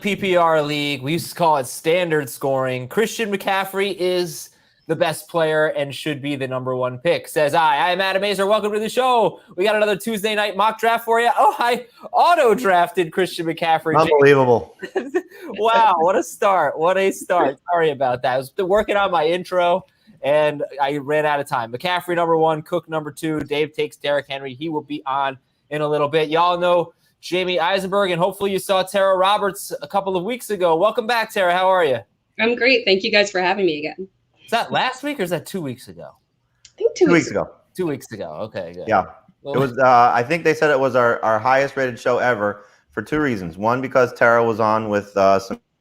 PPR league. We used to call it standard scoring. Christian McCaffrey is the best player and should be the number one pick, says I. I'm Adam Azer. Welcome to the show. We got another Tuesday night mock draft for you. Oh, I auto-drafted Christian McCaffrey. Unbelievable. Wow, what a start. What a start. Sorry about that. I was working on my intro, and I ran out of time. McCaffrey, number one. Cook, number two. Dave takes Derrick Henry. He will be on in a little bit. Y'all know Jamie Eisenberg, and hopefully you saw Tara Roberts a couple of weeks ago. Welcome back, Tara. How are you? I'm great. Thank you guys for having me again. Is that last week or is that 2 weeks ago? I think 2 weeks ago. 2 weeks ago. Okay, good. Yeah. It was. I think they said it was our highest rated show ever for two reasons. One, because Tara was on with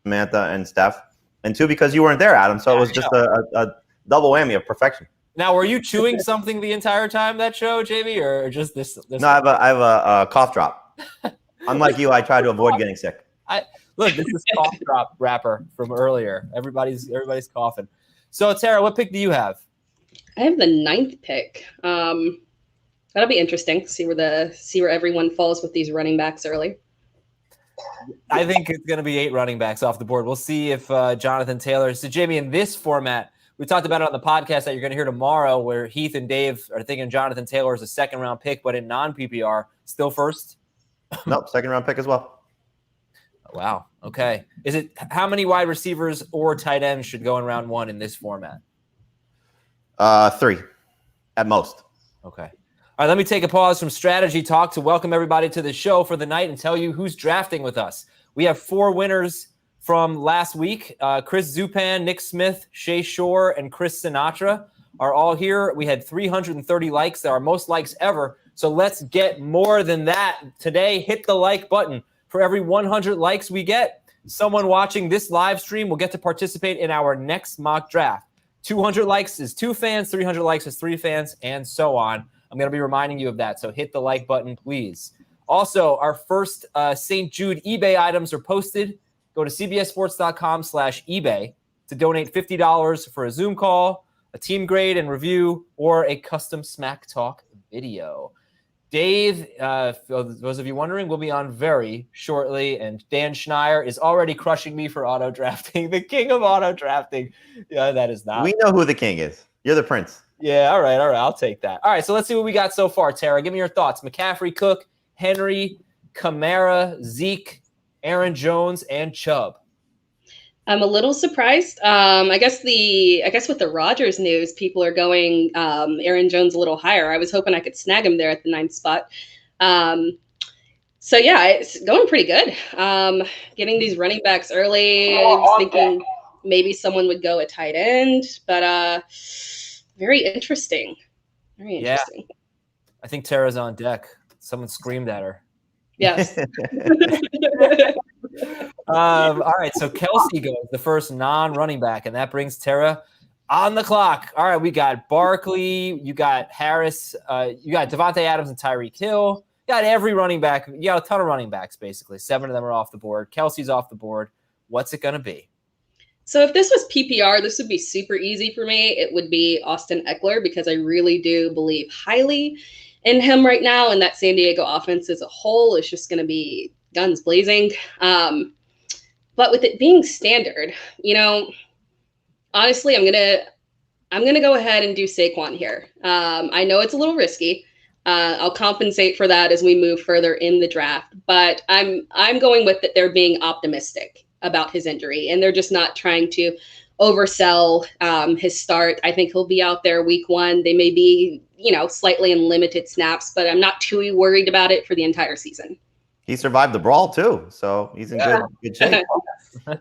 Samantha and Steph, and two, because you weren't there, Adam. So it was just a double whammy of perfection. Now, were you chewing something the entire time that show, Jamie, or just this? No, I have a cough drop. Unlike you, I try to avoid getting sick. Look, this is cough drop wrapper from earlier. Everybody's coughing. So, Tara, what pick do you have? I have the 9th pick. That'll be interesting. See where everyone falls with these running backs early. I think it's going to be 8 running backs off the board. We'll see if Jonathan Taylor. So, Jamie, in this format, we talked about it on the podcast that you're going to hear tomorrow, where Heath and Dave are thinking Jonathan Taylor is a second-round pick, but in non-PPR, still first. Nope, second-round pick as well. Wow. Okay. Is it how many wide receivers or tight ends should go in round 1 in this format? 3 at most. Okay. All right. Let me take a pause from strategy talk to welcome everybody to the show for the night and tell you who's drafting with us. We have 4 winners from last week. Chris Zupan, Nick Smith, Shay Shore, and Chris Sinatra are all here. We had 330 likes. They're our most likes ever. So let's get more than that today. Hit the like button. For every 100 likes we get, someone watching this live stream will get to participate in our next mock draft. 200 likes is 2 fans, 300 likes is 3 fans, and so on. I'm going to be reminding you of that, so hit the like button, please. Also, our first St. Jude eBay items are posted. Go to cbssports.com/eBay to donate $50 for a Zoom call, a team grade and review, or a custom Smack Talk video. Dave, for those of you wondering, will be on very shortly, and Dan Schneier is already crushing me for auto drafting, the king of auto drafting. Yeah, that is not. We know who the king is. You're the prince. Yeah, all right, I'll take that. All right, so let's see what we got so far, Tara. Give me your thoughts. McCaffrey, Cook, Henry, Kamara, Zeke, Aaron Jones, and Chubb. I'm a little surprised. I guess with the Rodgers news, people are going Aaron Jones a little higher. I was hoping I could snag him there at the 9th spot. So yeah, it's going pretty good. Getting these running backs early. I was thinking maybe someone would go a tight end, but very interesting. Very interesting. Yeah. I think Tara's on deck. Someone screamed at her. Yes. All right, so Kelce goes, the first non-running back, and that brings Tara on the clock. All right, we got Barkley, you got Harris, you got Devontae Adams and Tyreek Hill. You got every running back. You got a ton of running backs, basically. 7 of them are off the board. Kelce's off the board. What's it going to be? So if this was PPR, this would be super easy for me. It would be Austin Eckler, because I really do believe highly in him right now, and that San Diego offense as a whole is just going to be guns blazing. But with it being standard, honestly, I'm gonna go ahead and do Saquon here. I know it's a little risky. I'll compensate for that as we move further in the draft, but I'm going with that they're being optimistic about his injury, and they're just not trying to oversell his start. I think he'll be out there week 1. They may be, slightly in limited snaps, but I'm not too worried about it for the entire season. He survived the brawl too, so he's in good shape.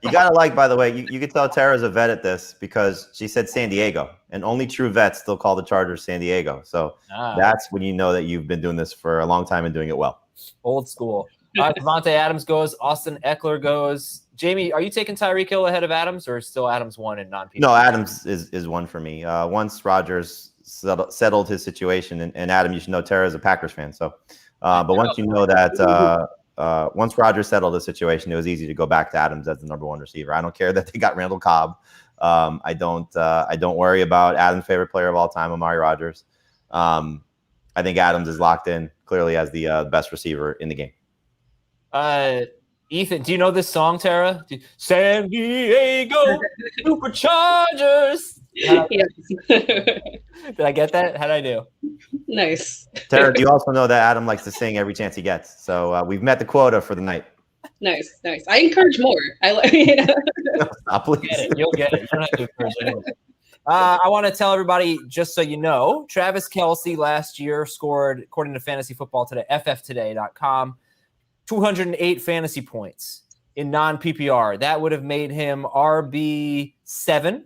You gotta by the way, you could tell Tara's a vet at this because she said San Diego, and only true vets still call the Chargers San Diego. So that's when you know that you've been doing this for a long time and doing it well. Old school. Devontae Adams goes. Austin Eckler goes. Jamie, are you taking Tyreek Hill ahead of Adams, or still Adams 1 in non-PPR? No, Adams is 1 for me. Once Rodgers settled his situation, and Adam, you should know Tara is a Packers fan, so. But once you know that, once Rodgers settled the situation, it was easy to go back to Adams as the number 1 receiver. I don't care that they got Randall Cobb. I don't worry about Adams' favorite player of all time, Amari Rodgers. I think Adams is locked in clearly as the best receiver in the game. Ethan, do you know this song, Tara? San Diego Superchargers. Yes. Did I get that? How did I do? Nice. Tara, do you also know that Adam likes to sing every chance he gets? So we've met the quota for the night. Nice. I encourage more. Stop, please. You'll get it. You don't have to encourage anyone. I want to tell everybody, just so you know, Travis Kelce last year scored, according to Fantasy Football Today, fftoday.com, 208 fantasy points in non-PPR. That would have made him RB7,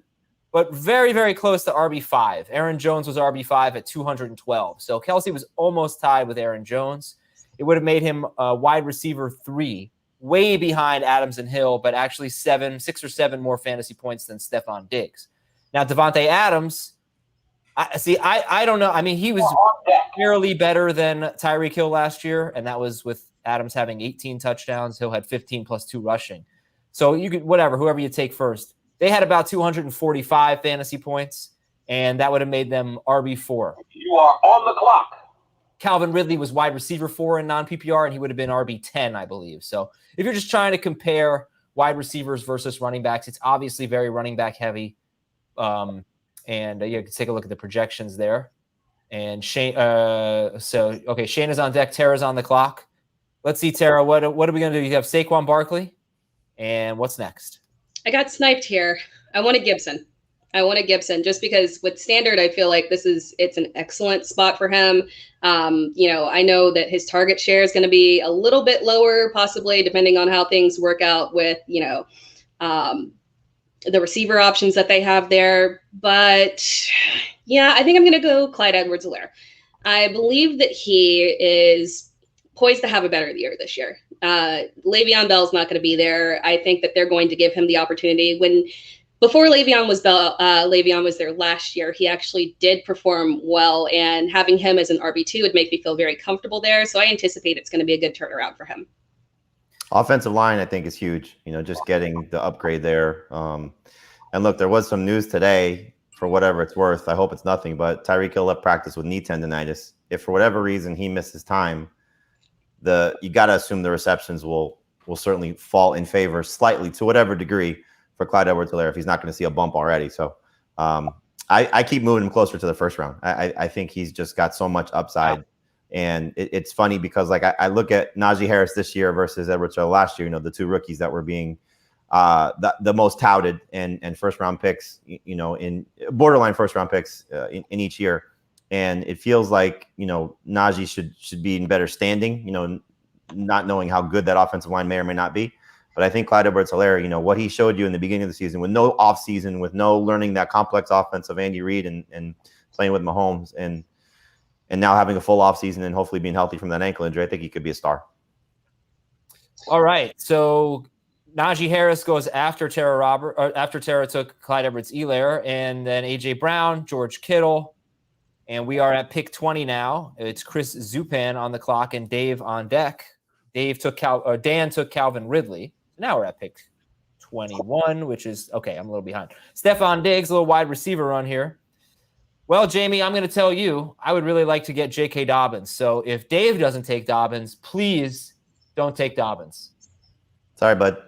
but very, very close to RB5. Aaron Jones was RB5 at 212. So Kelce was almost tied with Aaron Jones. It would have made him wide receiver 3, way behind Adams and Hill, but actually 6 or 7 more fantasy points than Stephon Diggs. Now, Devontae Adams, I don't know. I mean, he was barely better than Tyreek Hill last year, and that was with Adams having 18 touchdowns. Hill had 15 plus 2 rushing. So you could, whoever you take first. They had about 245 fantasy points, and that would have made them RB4. You are on the clock. Calvin Ridley was wide receiver 4 in non-PPR, and he would have been RB10, I believe. So if you're just trying to compare wide receivers versus running backs, it's obviously very running back heavy. You can take a look at the projections there. And Shane, Shane is on deck. Tara's on the clock. Let's see, Tara, what are we going to do? You have Saquon Barkley, and what's next? I got sniped here. I want a Gibson just because with standard, I feel like it's an excellent spot for him. I know that his target share is going to be a little bit lower, possibly depending on how things work out with, the receiver options that they have there. But yeah, I think I'm going to go Clyde Edwards-Helaire. I believe that he is poised to have a better year this year. Le'Veon Bell's not going to be there. I think that they're going to give him the opportunity. Before Le'Veon was there last year, he actually did perform well, and having him as an RB2 would make me feel very comfortable there. So I anticipate it's going to be a good turnaround for him. Offensive line, I think, is huge. Just getting the upgrade there. And look, there was some news today, for whatever it's worth. I hope it's nothing, but Tyreek Hill left practice with knee tendonitis. If for whatever reason he misses time, you got to assume the receptions will certainly fall in favor slightly, to whatever degree, for Clyde Edwards-Helaire if he's not going to see a bump already. So I keep moving him closer to the first round. I think he's just got so much upside. And it's funny because I look at Najee Harris this year versus Edwards-Helaire last year, the 2 rookies that were being the most touted and first round picks, in borderline first round picks in each year. And it feels like, Najee should be in better standing, not knowing how good that offensive line may or may not be. But I think Clyde Edwards-Helaire, what he showed you in the beginning of the season with no offseason, with no learning that complex offense of Andy Reid and playing with Mahomes and now having a full offseason and hopefully being healthy from that ankle injury, I think he could be a star. All right. So Najee Harris goes after Tara took Clyde Edwards-Helaire, and then A.J. Brown, George Kittle. And we are at pick 20 now. It's Chris Zupan on the clock and Dave on deck. Dan took Calvin Ridley. Now we're at pick 21, which is, okay, I'm a little behind. Stephon Diggs, a little wide receiver run here. Well, Jamie, I'm going to tell you, I would really like to get J.K. Dobbins. So if Dave doesn't take Dobbins, please don't take Dobbins. Sorry, bud.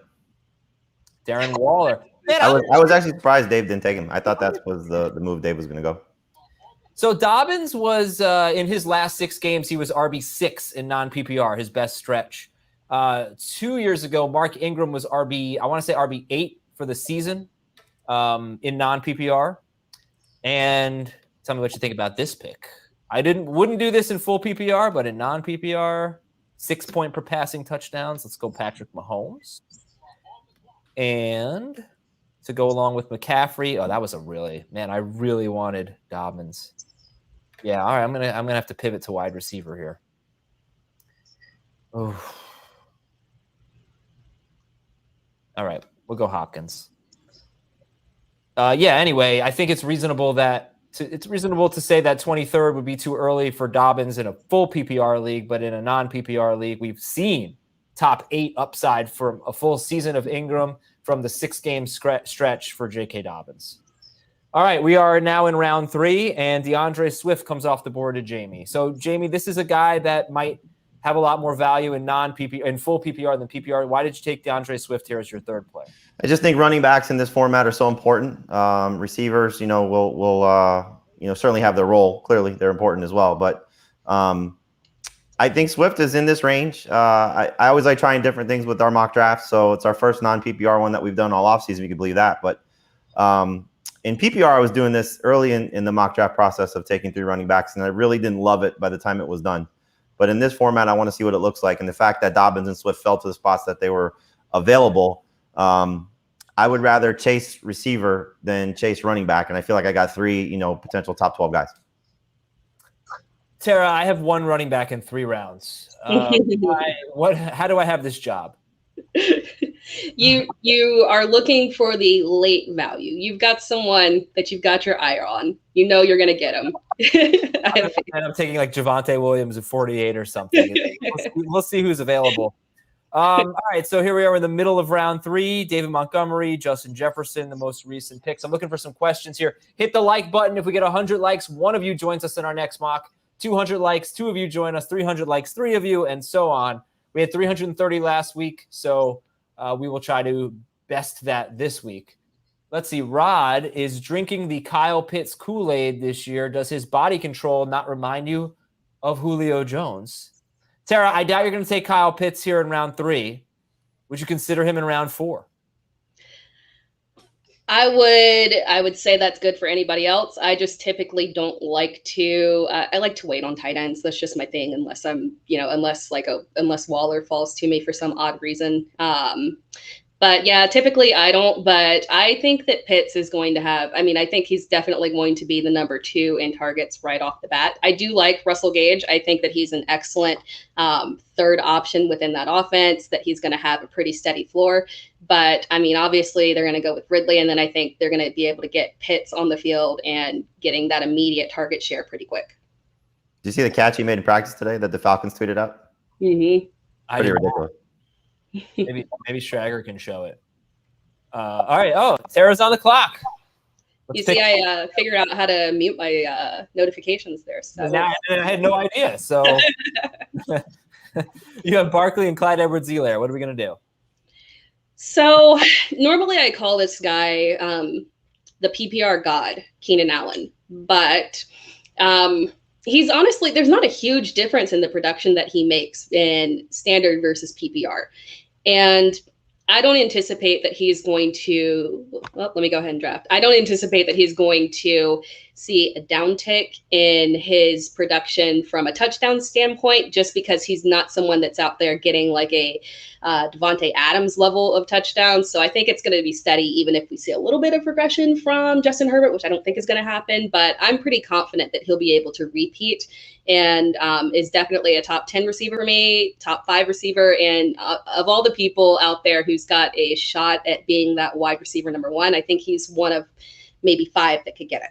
Darren Waller. Man, I was actually surprised Dave didn't take him. I thought that was the move Dave was going to go. So Dobbins was, in his last 6 games, he was RB6 in non-PPR, his best stretch. 2 years ago, Mark Ingram was RB8 for the season in non-PPR. And tell me what you think about this pick. I wouldn't do this in full PPR, but in non-PPR, 6 point per passing touchdowns. Let's go Patrick Mahomes. And to go along with McCaffrey, that was I really wanted Dobbins. Yeah, all right, I'm gonna have to pivot to wide receiver here. Oh. All right, we'll go Hopkins. Anyway, I think it's reasonable to say that 23rd would be too early for Dobbins in a full PPR league, but in a non-PPR league, we've seen top 8 upside from a full season of Ingram from the 6-game stretch for J.K. Dobbins. All right, we are now in round 3, and DeAndre Swift comes off the board to Jamie. So, Jamie, this is a guy that might have a lot more value in non-PPR in full PPR than PPR. Why did you take DeAndre Swift here as your third player? I just think running backs in this format are so important. Receivers, will certainly have their role. Clearly, they're important as well. But I think Swift is in this range. I always like trying different things with our mock drafts. So it's our first non-PPR one that we've done all offseason, if you can believe that. But in PPR, I was doing this early in the mock draft process of taking 3 running backs, and I really didn't love it by the time it was done. But in this format, I want to see what it looks like. And the fact that Dobbins and Swift fell to the spots that they were available, I would rather chase receiver than chase running back. And I feel like I got 3, potential top 12 guys. Tara, I have 1 running back in 3 rounds. How do I have this job? You are looking for the late value. You've got someone that you've got your eye on. You know you're going to get him. And I'm taking like Javonte Williams at 48 or something. We'll see who's available. All right, so here we are in the middle of round 3. David Montgomery, Justin Jefferson, the most recent picks. I'm looking for some questions here. Hit the like button. If we get 100 likes, 1 of you joins us in our next mock. 200 likes, 2 of you join us. 300 likes, 3 of you, and so on. We had 330 last week, so we will try to best that this week. Let's see. Rod is drinking the Kyle Pitts Kool-Aid this year. Does his body control not remind you of Julio Jones? Tara, I doubt you're going to take Kyle Pitts here in round 3. Would you consider him in round 4? I would say that's good for anybody else. I just typically don't like to. I like to wait on tight ends. That's just my thing, unless unless Waller falls to me for some odd reason. But yeah, typically I don't. But I think that Pitts is going to have. I think he's definitely going to be the number 2 in targets right off the bat. I do like Russell Gage. I think that he's an excellent third option within that offense. That he's going to have a pretty steady floor. But obviously they're going to go with Ridley, and then I think they're going to be able to get Pitts on the field and getting that immediate target share pretty quick. Did you see the catch he made in practice today that the Falcons tweeted out? Mm-hmm. Pretty ridiculous. Maybe Schrager can show it. All right. Oh, Tara's on the clock. I figured out how to mute my notifications there. So I had no idea. So you have Barkley and Clyde Edwards-Helaire. What are we going to do? So normally I call this guy the PPR god, Keenan Allen. But he's honestly, there's not a huge difference in the production that he makes in standard versus PPR. And I don't anticipate that he's going to, let me go ahead and draft. I don't anticipate that he's going to see a downtick in his production from a touchdown standpoint, just because he's not someone that's out there getting like a Devontae Adams level of touchdowns. So I think it's going to be steady, even if we see a little bit of regression from Justin Herbert, which I don't think is going to happen. But I'm pretty confident that he'll be able to repeat and is definitely a top 10 receiver for me, top 5 receiver. And of all the people out there who's got a shot at being that wide receiver number 1, I think he's one of maybe 5 that could get it.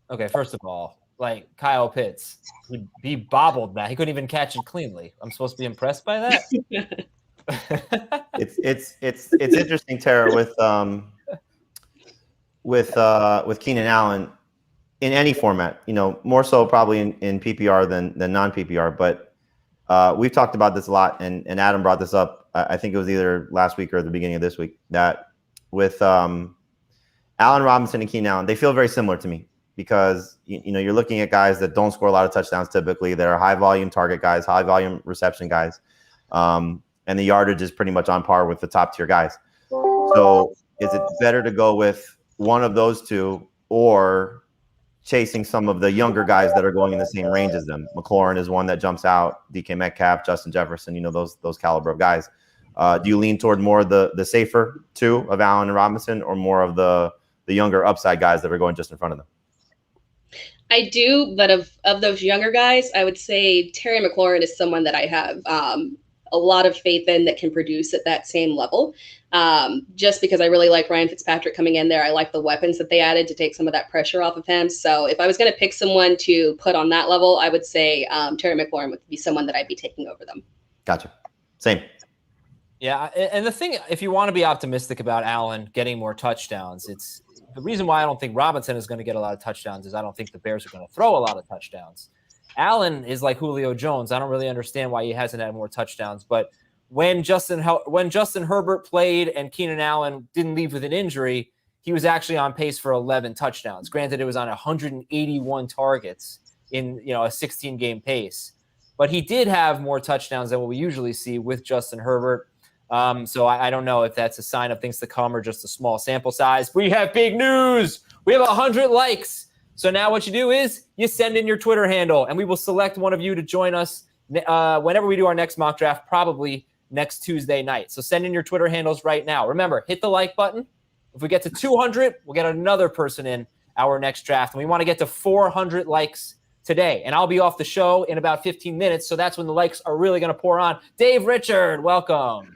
Okay, first of all, like Kyle Pitts, he bobbled that. He couldn't even catch it cleanly. I'm supposed to be impressed by that? It's interesting, Tara, with Keenan Allen in any format, more so probably in PPR than non-PPR. But we've talked about this a lot, and Adam brought this up. I think it was either last week or the beginning of this week, that with Allen Robinson and Keenan Allen, they feel very similar to me, because you're looking at guys that don't score a lot of touchdowns typically. They're high volume target guys, high volume reception guys. And the yardage is pretty much on par with the top tier guys. So is it better to go with one of those two, or chasing some of the younger guys that are going in the same range as them? McLaurin is one that jumps out, DK Metcalf, Justin Jefferson, those caliber of guys. Do you lean toward more the safer 2 of Allen and Robinson, or more of the younger upside guys that are going just in front of them? I do, but of those younger guys, I would say Terry McLaurin is someone that I have a lot of faith in, that can produce at that same level. Just because I really like Ryan Fitzpatrick coming in there. I like the weapons that they added to take some of that pressure off of him. So if I was going to pick someone to put on that level, I would say Terry McLaurin would be someone that I'd be taking over them. Gotcha. Same. Yeah, and the thing, if you want to be optimistic about Allen getting more touchdowns, it's the reason why I don't think Robinson is going to get a lot of touchdowns is I don't think the Bears are going to throw a lot of touchdowns. Allen is like Julio Jones. I don't really understand why he hasn't had more touchdowns. But when Justin Herbert played and Keenan Allen didn't leave with an injury, he was actually on pace for 11 touchdowns. Granted, it was on 181 targets in a 16-game pace. But he did have more touchdowns than what we usually see with Justin Herbert. So I don't know if that's a sign of things to come or just a small sample size. We have big news. We have 100 likes. So now what you do is you send in your Twitter handle, and we will select one of you to join us whenever we do our next mock draft, probably next Tuesday night. So send in your Twitter handles right now. Remember, hit the like button. If we get to 200, we'll get another person in our next draft. And we want to get to 400 likes today. And I'll be off the show in about 15 minutes, so that's when the likes are really going to pour on. Dave Richard, welcome.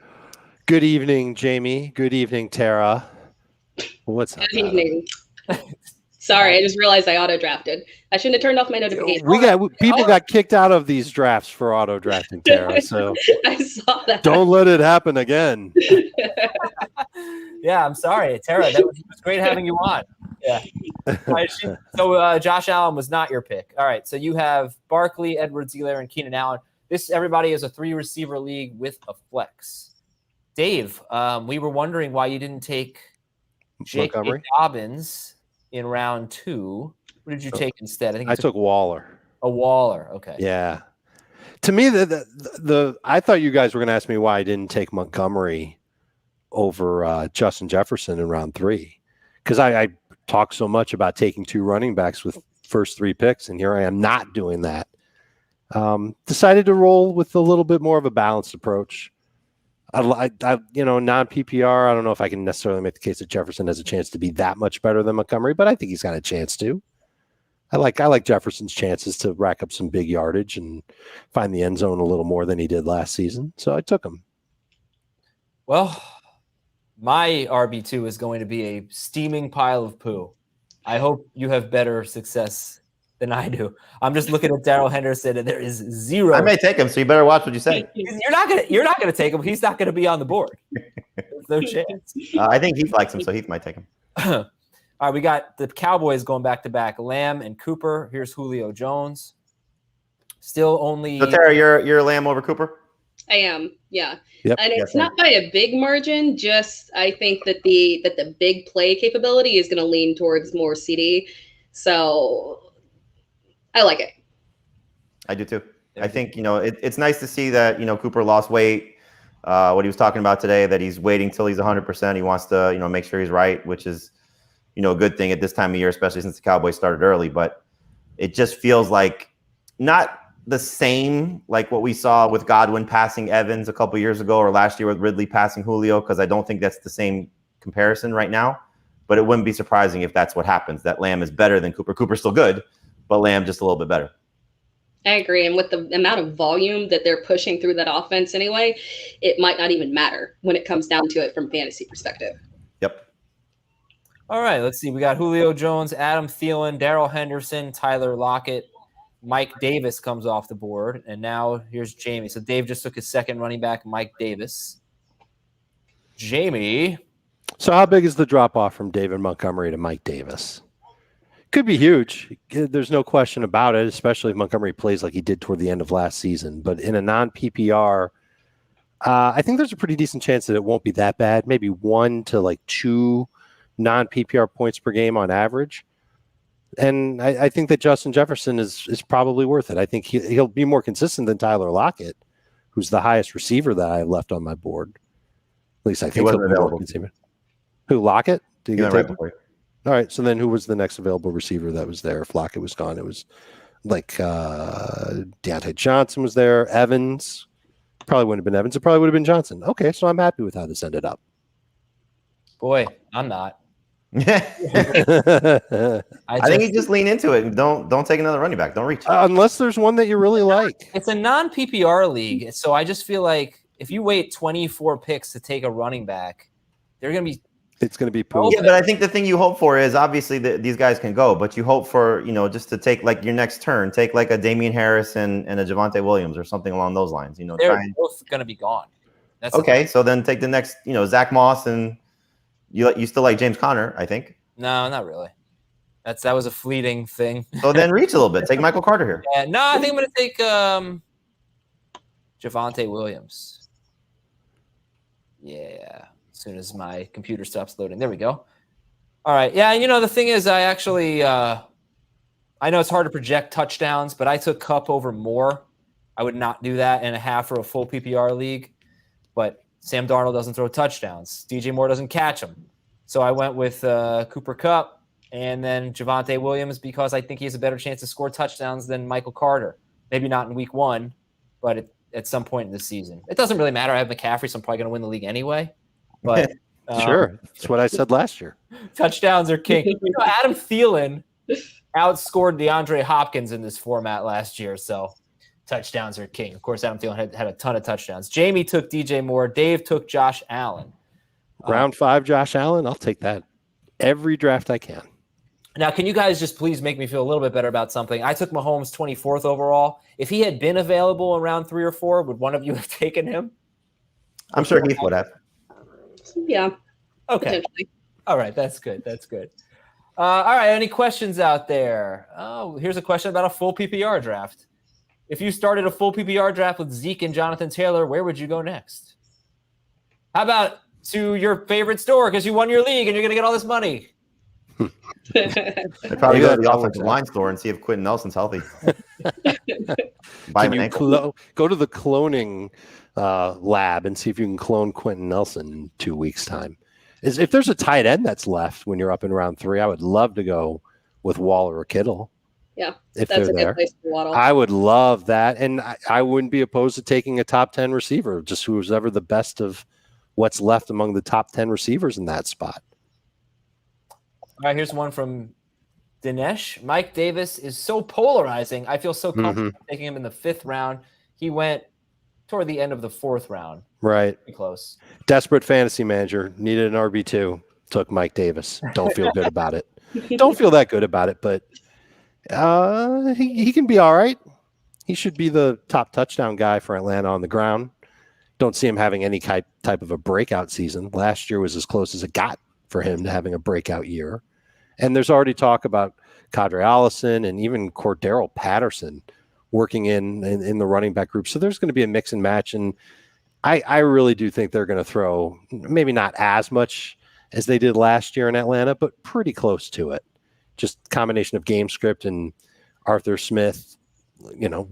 Good evening, Jamie. Good evening, Tara. What's up? Good evening. Sorry, I just realized I auto-drafted. I shouldn't have turned off my notification. People got kicked out of these drafts for auto-drafting, Tara. So I saw that. Don't let it happen again. Yeah, I'm sorry, Tara. That was great having you on. Yeah. All right, so Josh Allen was not your pick. All right, so you have Barkley, Edwards-Helaire, and Keenan Allen. Everybody is a 3-receiver league with a flex. Dave, we were wondering why you didn't take J.K. Dobbins in round 2. What did you take instead? I took Waller. A Waller, okay. Yeah. To me, I thought you guys were going to ask me why I didn't take Montgomery over Justin Jefferson in round 3, because I talk so much about taking 2 running backs with first 3 picks, and here I am not doing that. Decided to roll with a little bit more of a balanced approach. Non-PPR, I don't know if I can necessarily make the case that Jefferson has a chance to be that much better than Montgomery, but I think he's got a chance to. I like Jefferson's chances to rack up some big yardage and find the end zone a little more than he did last season, so I took him. Well, my RB2 is going to be a steaming pile of poo. I hope you have better success than I do. I'm just looking at Darrell Henderson, and there is 0. I may take him, so you better watch what you say. You're not gonna take him. He's not gonna be on the board. There's no chance. I think Heath likes him, so Heath might take him. All right, we got the Cowboys going back to back. Lamb and Cooper. Here's Julio Jones. Still only. So Tara, you're Lamb over Cooper? I am, yeah. Yep. And it's not by a big margin. Just I think that the big play capability is going to lean towards more CD. So I like it. I do too. I think it's nice to see that Cooper lost weight. What he was talking about today, that he's waiting till he's 100%. He wants to make sure he's right, which is a good thing at this time of year, especially since the Cowboys started early. But it just feels like not the same like what we saw with Godwin passing Evans a couple years ago, or last year with Ridley passing Julio, because I don't think that's the same comparison right now. But it wouldn't be surprising if that's what happens, that Lamb is better than Cooper. Cooper's still good, but Lamb just a little bit better. I agree. And with the amount of volume that they're pushing through that offense anyway, it might not even matter when it comes down to it from fantasy perspective. Yep. All right, let's see. We got Julio Jones, Adam Thielen, Darrell Henderson, Tyler Lockett, Mike Davis comes off the board. And now here's Jamie. So Dave just took his second running back, Mike Davis. Jamie. So how big is the drop-off from David Montgomery to Mike Davis? Could be huge. There's no question about it, especially if Montgomery plays like he did toward the end of last season. But in a non-PPR, I think there's a pretty decent chance that it won't be that bad. Maybe 1 to 2 non-PPR points per game on average. And I think that Justin Jefferson is probably worth it. I think he'll be more consistent than Tyler Lockett, who's the highest receiver that I left on my board. At least I think he wasn't available. Who, Lockett? Did you get right taken? All right, so then who was the next available receiver that was there? If Lockett was gone, it was Deontay Johnson was there. Evans. Probably wouldn't have been Evans. It probably would have been Johnson. Okay, so I'm happy with how this ended up. Boy, I'm not. I think you just lean into it and don't take another running back. Don't reach. Unless there's one that you really like. It's a non-PPR league, so I just feel like if you wait 24 picks to take a running back, they're going to be. It's going to be poo. Yeah, but I think the thing you hope for is obviously that these guys can go, but you hope for just to take your next turn, take a Damian Harris and a Javonte Williams or something along those lines. They're both going to be gone. That's okay. So then take the next, Zach Moss, and you still like James Conner, I think. No, not really. That was a fleeting thing. So then reach a little bit. Take Michael Carter here. Yeah, no, I think I'm going to take Javonte Williams. Yeah, as soon as my computer stops loading. There we go. All right. Yeah, the thing is, I actually I know it's hard to project touchdowns, but I took Kupp over Moore. I would not do that in a half or a full PPR league. But Sam Darnold doesn't throw touchdowns. DJ Moore doesn't catch them. So I went with Cooper Kupp and then Javonte Williams because I think he has a better chance to score touchdowns than Michael Carter. Maybe not in week 1, but at some point in the season. It doesn't really matter. I have McCaffrey, so I'm probably going to win the league anyway. But sure. That's what I said last year. Touchdowns are king. Adam Thielen outscored DeAndre Hopkins in this format last year, so touchdowns are king. Of course, Adam Thielen had a ton of touchdowns. Jamie took DJ Moore. Dave took Josh Allen. Round 5, Josh Allen. I'll take that every draft I can. Now, can you guys just please make me feel a little bit better about something? I took Mahomes 24th overall. If he had been available in round 3 or 4, would one of you have taken him? I'm sure Heath would have. Yeah. Okay. All right. That's good. All right. Any questions out there? Oh, here's a question about a full PPR draft. If you started a full PPR draft with Zeke and Jonathan Taylor, where would you go next? How about to your favorite store because you won your league and you're going to get all this money? I'd probably go to the offensive line store and see if Quentin Nelson's healthy. Buy him an ankle. Go to the cloning lab and see if you can clone Quentin Nelson in 2 weeks' time. If there's a tight end that's left when you're up in round 3, I would love to go with Waller or Kittle. Yeah, if that's they're a there. good place for Waddle. I would love that, and I wouldn't be opposed to taking a top 10 receiver, just who's ever the best of what's left among the top 10 receivers in that spot. All right, here's one from Dinesh. Mike Davis is so polarizing. I feel so comfortable taking him in the 5th round. He went toward the end of the 4th round. Right. Pretty close. Desperate fantasy manager. Needed an RB2. Took Mike Davis. Don't feel good about it. Don't feel that good about it, but he can be all right. He should be the top touchdown guy for Atlanta on the ground. Don't see him having any type of a breakout season. Last year was as close as it got for him to having a breakout year. And there's already talk about Kadri Allison and even Cordero Patterson working in the running back group. So there's going to be a mix and match. And I really do think they're going to throw maybe not as much as they did last year in Atlanta, but pretty close to it. Just combination of game script and Arthur Smith,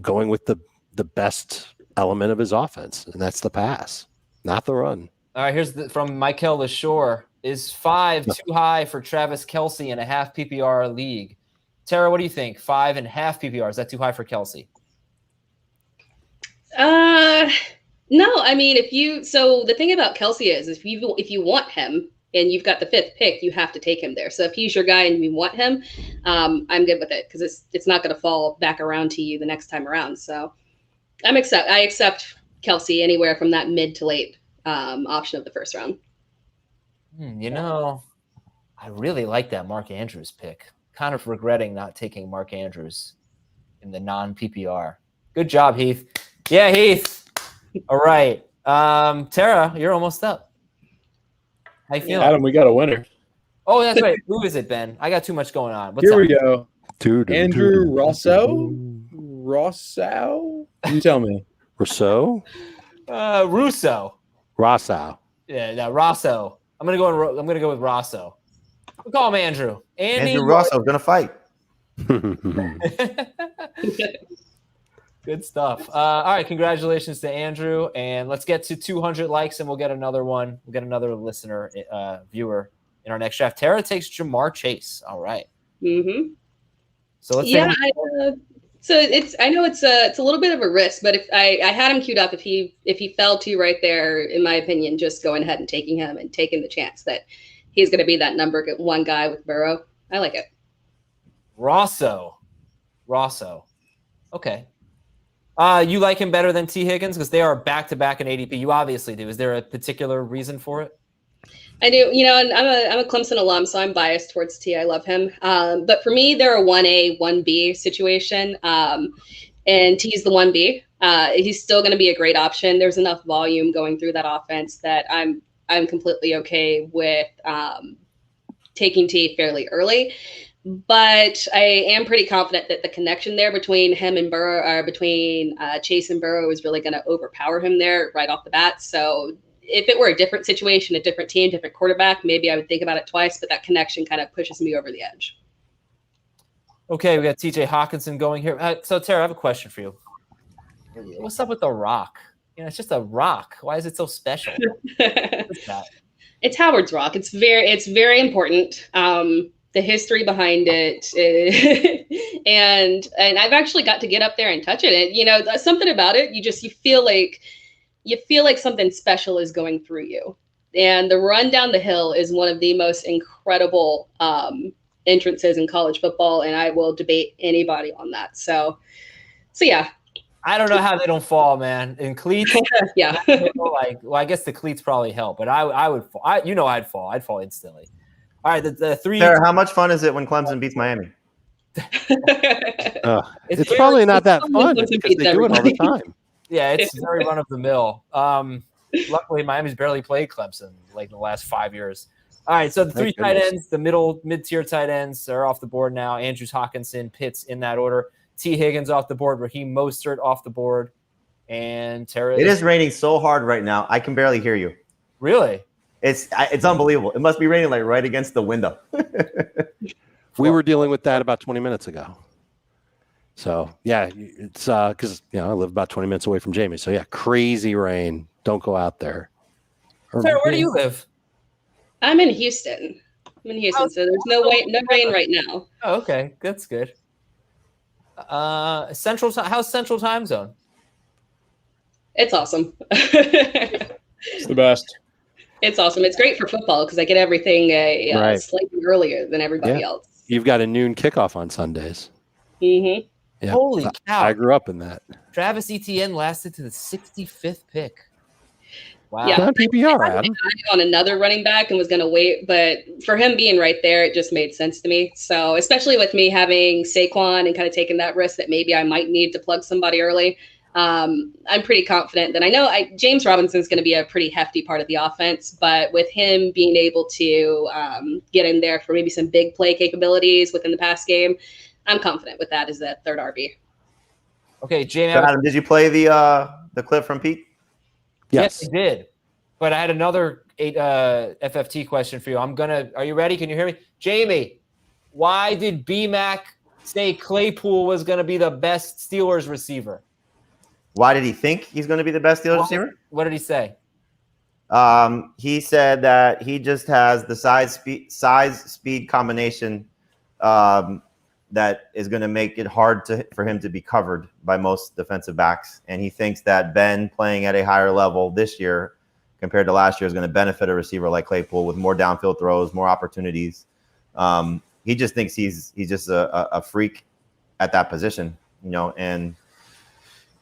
going with the best element of his offense, and that's the pass, not the run. All right, here's from Michael LaShore. Is 5 too high for Travis Kelce in a half PPR league? Tara, what do you think? 5.5 PPR, is that too high for Kelce? No, I mean, so the thing about Kelce is if you want him and you've got the 5th pick, you have to take him there. So if he's your guy and you want him, I'm good with it because it's not going to fall back around to you the next time around. So I accept Kelce anywhere from that mid to late option of the 1st round. I really like that Mark Andrews pick. Kind of regretting not taking Mark Andrews in the non-PPR. Good job, Heath. Yeah, Heath. All right. Tara, you're almost up. How you feeling? Adam, we got a winner. Oh, that's right. Who is it, Ben? I got too much going on. What's Here up? we go. Andrew Rosso? You tell me. Rousseau? Russo. Rosso. Yeah, Rosso. I'm gonna go with Rosso. We'll call him Andrew. Andrew Rosso gonna fight. Good stuff. All right, congratulations to Andrew, and let's get to 200 likes, and we'll get another one. We'll get another listener, viewer in our next draft. Tara takes Jamar Chase. All right. Mm-hmm. So let's. Yeah. I know it's a little bit of a risk, but if I had him queued up, if he fell to right there, in my opinion, just going ahead and taking him and taking the chance that he's going to be that number 1 guy with Burrow. I like it. Rosso. Okay. You like him better than T. Higgins because they are back-to-back in ADP. You obviously do. Is there a particular reason for it? I do. And I'm a Clemson alum, so I'm biased towards T. I love him. But for me, they're a 1A, 1B situation. And T's the 1B. He's still going to be a great option. There's enough volume going through that offense that I'm completely okay with taking T fairly early. But I am pretty confident that the connection there between him and Burrow, or between Chase and Burrow, is really going to overpower him there right off the bat. So if it were a different situation, a different team, different quarterback, maybe I would think about it twice, but that connection kind of pushes me over the edge. Okay, we got TJ Hawkinson going here. So, Tara, I have a question for you. What's up with the rock? It's just a rock. Why is it so special? What's that? It's Howard's Rock. It's very important. The history behind it, and I've actually got to get up there and touch it. And something about it. You feel like something special is going through you. And the run down the hill is one of the most incredible entrances in college football, and I will debate anybody on that. So yeah. I don't know how they don't fall, man. In cleats, yeah. I guess the cleats probably help, but I would fall. I'd fall. I'd fall instantly. All right, the three. Sarah, how much fun is it when Clemson beats Miami? It's probably not that fun because they do it all the time. Yeah, it's very run of the mill. Luckily, Miami's barely played Clemson like in the last 5 years. All right, so the three tight ends, the mid-tier tight ends are off the board now. Andrews, Hawkinson, Pitts in that order. T. Higgins off the board. Raheem Mostert off the board. And Tara. It is raining so hard right now. I can barely hear you. Really? It's unbelievable. It must be raining like right against the window. We were dealing with that about 20 minutes ago. So, yeah, it's because, I live about 20 minutes away from Jamie. So, yeah, crazy rain. Don't go out there. Sarah, where do you live? I'm in Houston. So there's no rain right now. Oh, okay. That's good. How's Central Time Zone? It's awesome. It's the best. It's awesome. It's great for football because I get everything slightly earlier than everybody else. You've got a noon kickoff on Sundays. Mm-hmm. Yeah. Holy cow. I grew up in that. Travis Etienne lasted to the 65th pick. Wow. Yeah. Non-PPR, Adam. On another running back and was going to wait, but for him being right there, it just made sense to me. So especially with me having Saquon and kind of taking that risk that maybe I might need to plug somebody early, I'm pretty confident that I know James Robinson's going to be a pretty hefty part of the offense, but with him being able to get in there for maybe some big play capabilities within the pass game, I'm confident with that as that third RB. Okay, Jamie. So Adam, did you play the clip from Pete? Yes, I did. But I had another FFT question for you. Are you ready? Can you hear me? Jamie, why did BMAC say Claypool was going to be the best Steelers receiver? Why did he think he's going to be the best Steelers receiver? What did he say? He said that he just has the size speed combination that is going to make it hard for him to be covered by most defensive backs. And he thinks that Ben playing at a higher level this year compared to last year is going to benefit a receiver like Claypool with more downfield throws, more opportunities. He just thinks he's just a freak at that position, and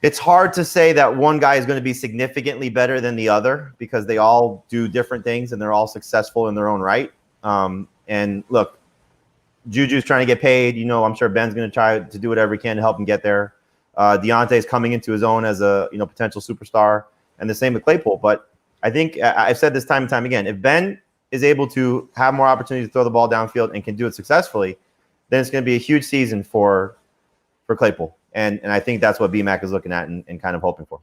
it's hard to say that one guy is going to be significantly better than the other because they all do different things and they're all successful in their own right. And look, Juju's trying to get paid. I'm sure Ben's going to try to do whatever he can to help him get there. Deontay's coming into his own as a potential superstar, and the same with Claypool. But I think I've said this time and time again, if Ben is able to have more opportunity to throw the ball downfield and can do it successfully, then it's going to be a huge season for Claypool. And I think that's what BMAC is looking at and kind of hoping for.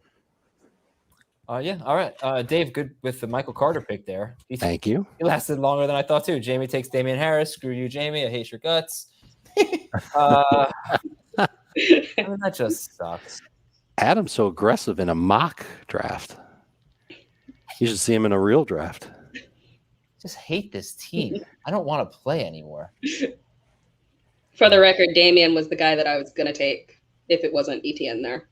Yeah. All right. Dave, good with the Michael Carter pick there. Thank you. He lasted longer than I thought, too. Jamie takes Damian Harris. Screw you, Jamie. I hate your guts. That just sucks. Adam's so aggressive in a mock draft. You should see him in a real draft. Just hate this team. I don't want to play anymore. For the record, Damian was the guy that I was going to take if it wasn't ETN there.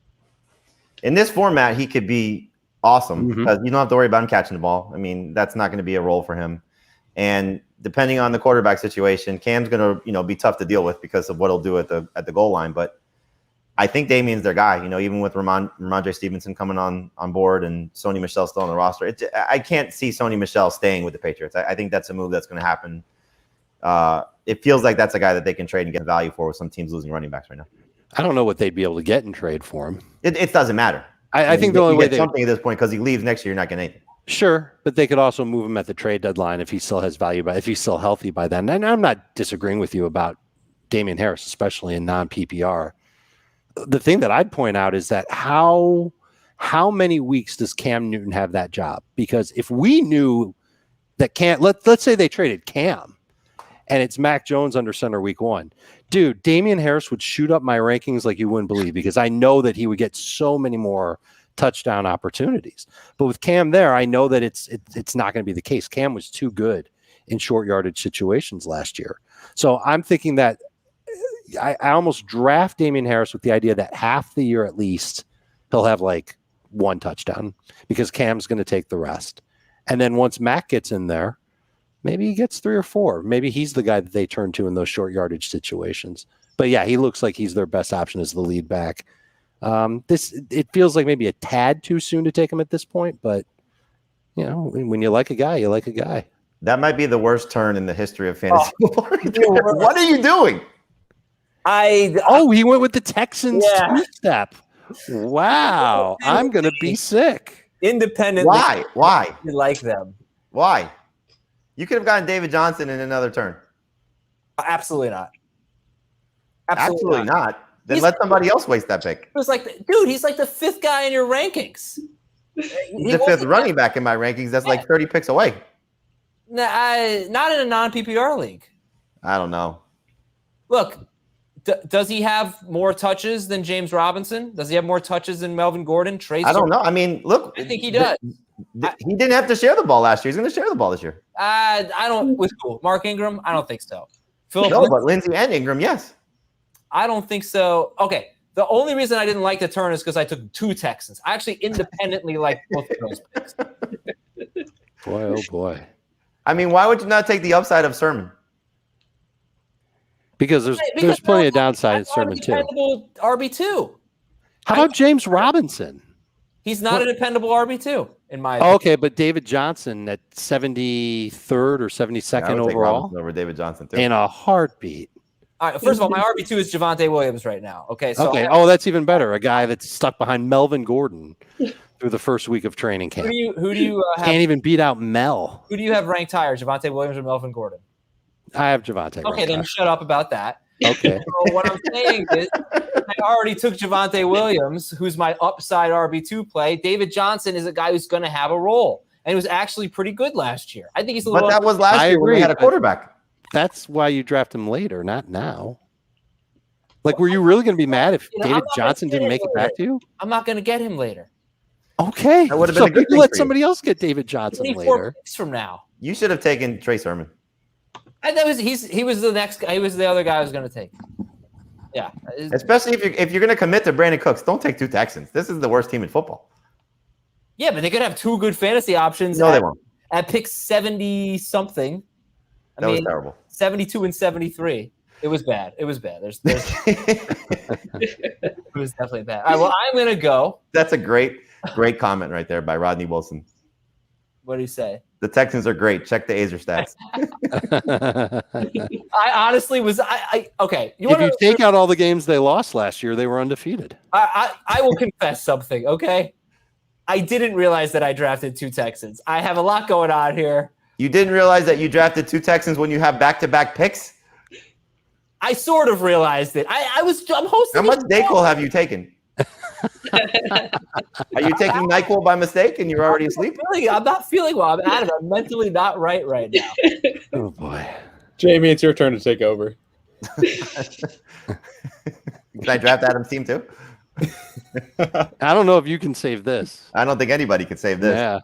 In this format, he could be awesome because you don't have to worry about him catching the ball. I mean, that's not going to be a role for him. And depending on the quarterback situation, Cam's going to, be tough to deal with because of what he'll do at the goal line. But I think Damian's their guy, even with Ramondre Stevenson coming on board and Sony Michel still on the roster. I can't see Sony Michel staying with the Patriots. I think that's a move that's going to happen. It feels like that's a guy that they can trade and get value for with some teams losing running backs right now. I don't know what they'd be able to get in trade for him. It doesn't matter. I think the only way something at this point, because he leaves next year, you're not getting anything. Sure, but they could also move him at the trade deadline if he still has value, if he's still healthy by then. And I'm not disagreeing with you about Damian Harris, especially in non-PPR. The thing that I'd point out is that how many weeks does Cam Newton have that job? Because if we knew that let's say they traded Cam and it's Mac Jones under center week 1, dude, Damian Harris would shoot up my rankings like you wouldn't believe, because I know that he would get so many more touchdown opportunities. But with Cam there, I know that it's not going to be the case. Cam was too good in short yardage situations last year. So I'm thinking that I almost draft Damian Harris with the idea that half the year at least he'll have like 1 touchdown, because Cam's going to take the rest. And then once Mac gets in there, maybe he gets 3 or 4. Maybe he's the guy that they turn to in those short yardage situations. But yeah, he looks like he's their best option as the lead back. It feels like maybe a tad too soon to take him at this point, but you know, when you like a guy, you like a guy. That might be the worst turn in the history of fantasy football. What are you doing? He went with the Texans two-step. Wow, I'm gonna be sick. Independently. Why? You like them? Why? You could have gotten David Johnson in another turn. Absolutely not. Absolutely not. Then let somebody else waste that pick. It was like, dude, he's like the 5th guy in your rankings. He's the 5th running back in my rankings. That's like 30 picks away. Not in a non-PPR league. I don't know. Look, does he have more touches than James Robinson? Does he have more touches than Melvin Gordon? I don't know. I mean, look. I think he does. He didn't have to share the ball last year. He's going to share the ball this year. I don't. With who? Mark Ingram? I don't think so. But Lindsey and Ingram, yes. I don't think so. Okay. The only reason I didn't like the turn is because I took 2 Texans. I actually independently like both of those picks. Boy, oh boy. I mean, why would you not take the upside of Sermon? Because there's plenty of downside in Sermon too. RB2. How about James Robinson? He's not a dependable RB2 in my opinion. Okay, but David Johnson at 73rd or 72nd overall over David Johnson too. In a heartbeat. All right, first of all, my RB2 is Javonte Williams right now. Okay, so that's even better. A guy that's stuck behind Melvin Gordon through the first week of training camp. Who do you have? Can't even beat out Mel. Who do you have ranked higher, Javonte Williams or Melvin Gordon? I have Javonte. Okay, then shut up about that. Okay. So what I'm saying is, I already took Javonte Williams, who's my upside RB2 play. David Johnson is a guy who's going to have a role, and he was actually pretty good last year. I think he's a little. But that was last year when we had a quarterback. That's why you draft him later, not now. Like, were you really going to be mad if David Johnson didn't make it back to you? I'm not going to get him later. Okay. That would have been a good thing let for somebody else get David Johnson 24 later. picks from now. You should have taken Trey Sermon. And he was the next guy. He was the other guy I was going to take. Yeah. Especially if you're going to commit to Brandon Cooks, don't take 2 Texans. This is the worst team in football. Yeah, but they could have 2 good fantasy options. No, they won't. At pick 70 something. That was terrible. 72 and 73. It was bad. It was bad. There's it was definitely bad. All right, well, I'm gonna go. That's a great comment right there by Rodney Wilson. What do you say? The Texans are great. Check the Azer stats. I honestly was. Okay. If you take out all the games they lost last year, they were undefeated. I will confess something. Okay. I didn't realize that I drafted 2 Texans. I have a lot going on here. You didn't realize that you drafted 2 Texans when you have back-to-back picks? I sort of realized it. I'm hosting. How much NyQuil have you taken? Are you taking NyQuil by mistake and you're already asleep? I'm not feeling well. I'm out of it. I'm mentally not right now. Oh boy, Jamie, it's your turn to take over. Can I draft Adam's team too? I don't know if you can save this. I don't think anybody can save this. Yeah,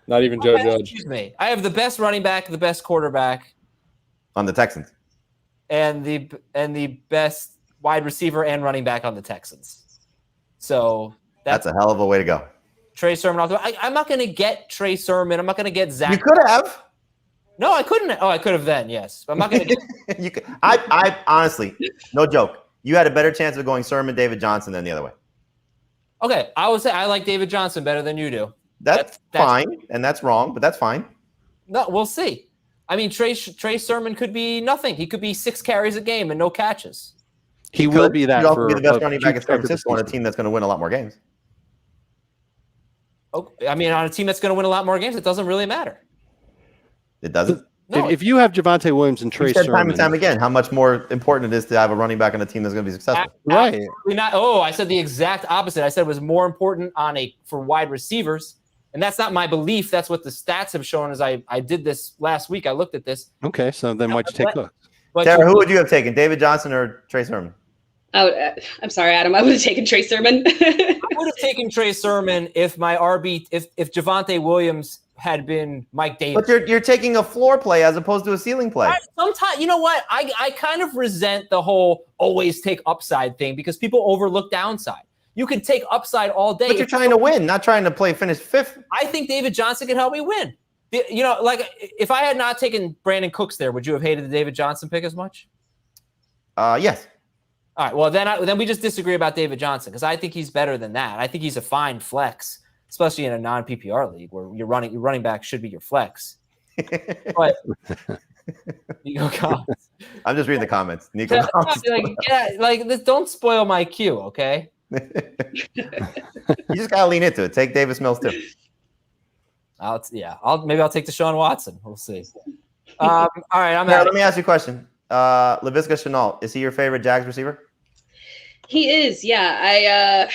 not even Joe Judge. Excuse me. I have the best running back, the best quarterback, On the Texans. and the best wide receiver and running back on the Texans. So That's a hell of a way to go. Trey Sermon. I'm not going to get Trey Sermon. I'm not going to get Zach. You could have. No, I couldn't. Oh, I could have then. Yes, I'm not going to get. You could. I honestly, no joke. You had a better chance of going Sermon, David Johnson than the other way. Okay, I would say I like David Johnson better than you do. That's fine, and that's wrong, but that's fine. No, we'll see. I mean, Trey Sermon could be nothing. He could be 6 carries a game and no catches. he will be that. He'd also for be the best a running back in huge San part of the Francisco on a season. team that's going to win a lot more games. I mean, on a team that's going to win a lot more games, it doesn't really matter. It doesn't. No, If you have Javonte Williams and Trey We've said time Sermon, and time again how much more important it is to have a running back on a team that's going to be successful. right? absolutely not. Oh, I said the exact opposite. I said it was more important for wide receivers, and that's not my belief. That's what the stats have shown. As I did this last week, I looked at this. Okay, so then why'd you take Cooks? But Tara, who would you have taken, David Johnson or Trey Sermon? I'm sorry, Adam. I would have taken Trey Sermon. I would have taken Trey Sermon if my RB, if Javonte Williams had been Mike Davis. But you're taking a floor play as opposed to a ceiling play. Sometimes, you know what? I kind of resent the whole always take upside thing because people overlook downside. You can take upside all day. But you're trying to win, not trying to finish fifth. I think David Johnson could help me win. You know, like if I had not taken Brandon Cooks there, would you have hated the David Johnson pick as much? Yes. All right. Well, then we just disagree about David Johnson because I think he's better than that. I think he's a fine flex, especially in a non-PPR league where your running back should be your flex. But Nico Collins. I'm just reading the comments. Nico Collins. Don't spoil my cue, okay? You just gotta lean into it. Take Davis Mills too. I'll take Deshaun Watson. We'll see. All right, Let me ask you a question. Laviska Shenault, is he your favorite Jags receiver? He is, yeah.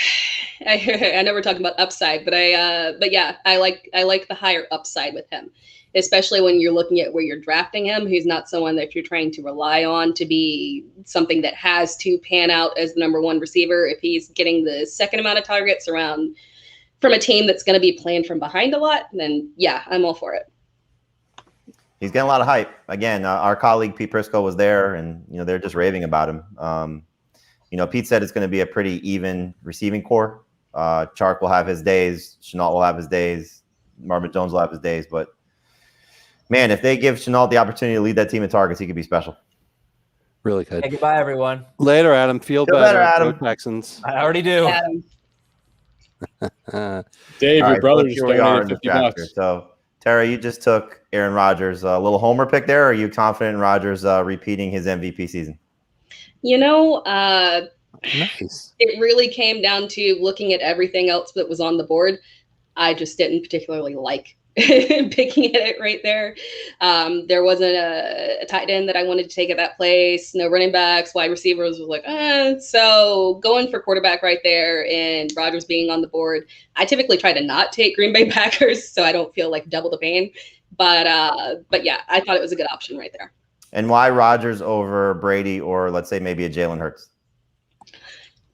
I know we're talking about upside, but yeah, I like the higher upside with him, especially when you're looking at where you're drafting him. He's not someone that you're trying to rely on to be something that has to pan out as the number one receiver. If he's getting the second amount of targets from a team that's going to be playing from behind a lot, then yeah, I'm all for it. He's getting a lot of hype. Again, our colleague Pete Prisco was there, and they're just raving about him. Pete said it's going to be a pretty even receiving core. Chark will have his days. Shenault will have his days. Marvin Jones will have his days. But, man, if they give Shenault the opportunity to lead that team in targets, he could be special. Really good. Hey, goodbye, everyone. Later, Adam. Feel better, Adam. Go Texans. I already do. Adam. Dave, your brother so just here we are in donated the $50. draft here. So, Tara, you just took Aaron Rodgers. A little homer pick there, or are you confident in Rodgers repeating his MVP season? Nice. It really came down to looking at everything else that was on the board. I just didn't particularly like picking at it right there. There wasn't a tight end that I wanted to take at that place. No running backs, wide receivers was like, So going for quarterback right there and Rodgers being on the board, I typically try to not take Green Bay Packers so I don't feel like double the pain. But yeah, I thought it was a good option right there. And why Rodgers over Brady or let's say maybe a Jalen Hurts?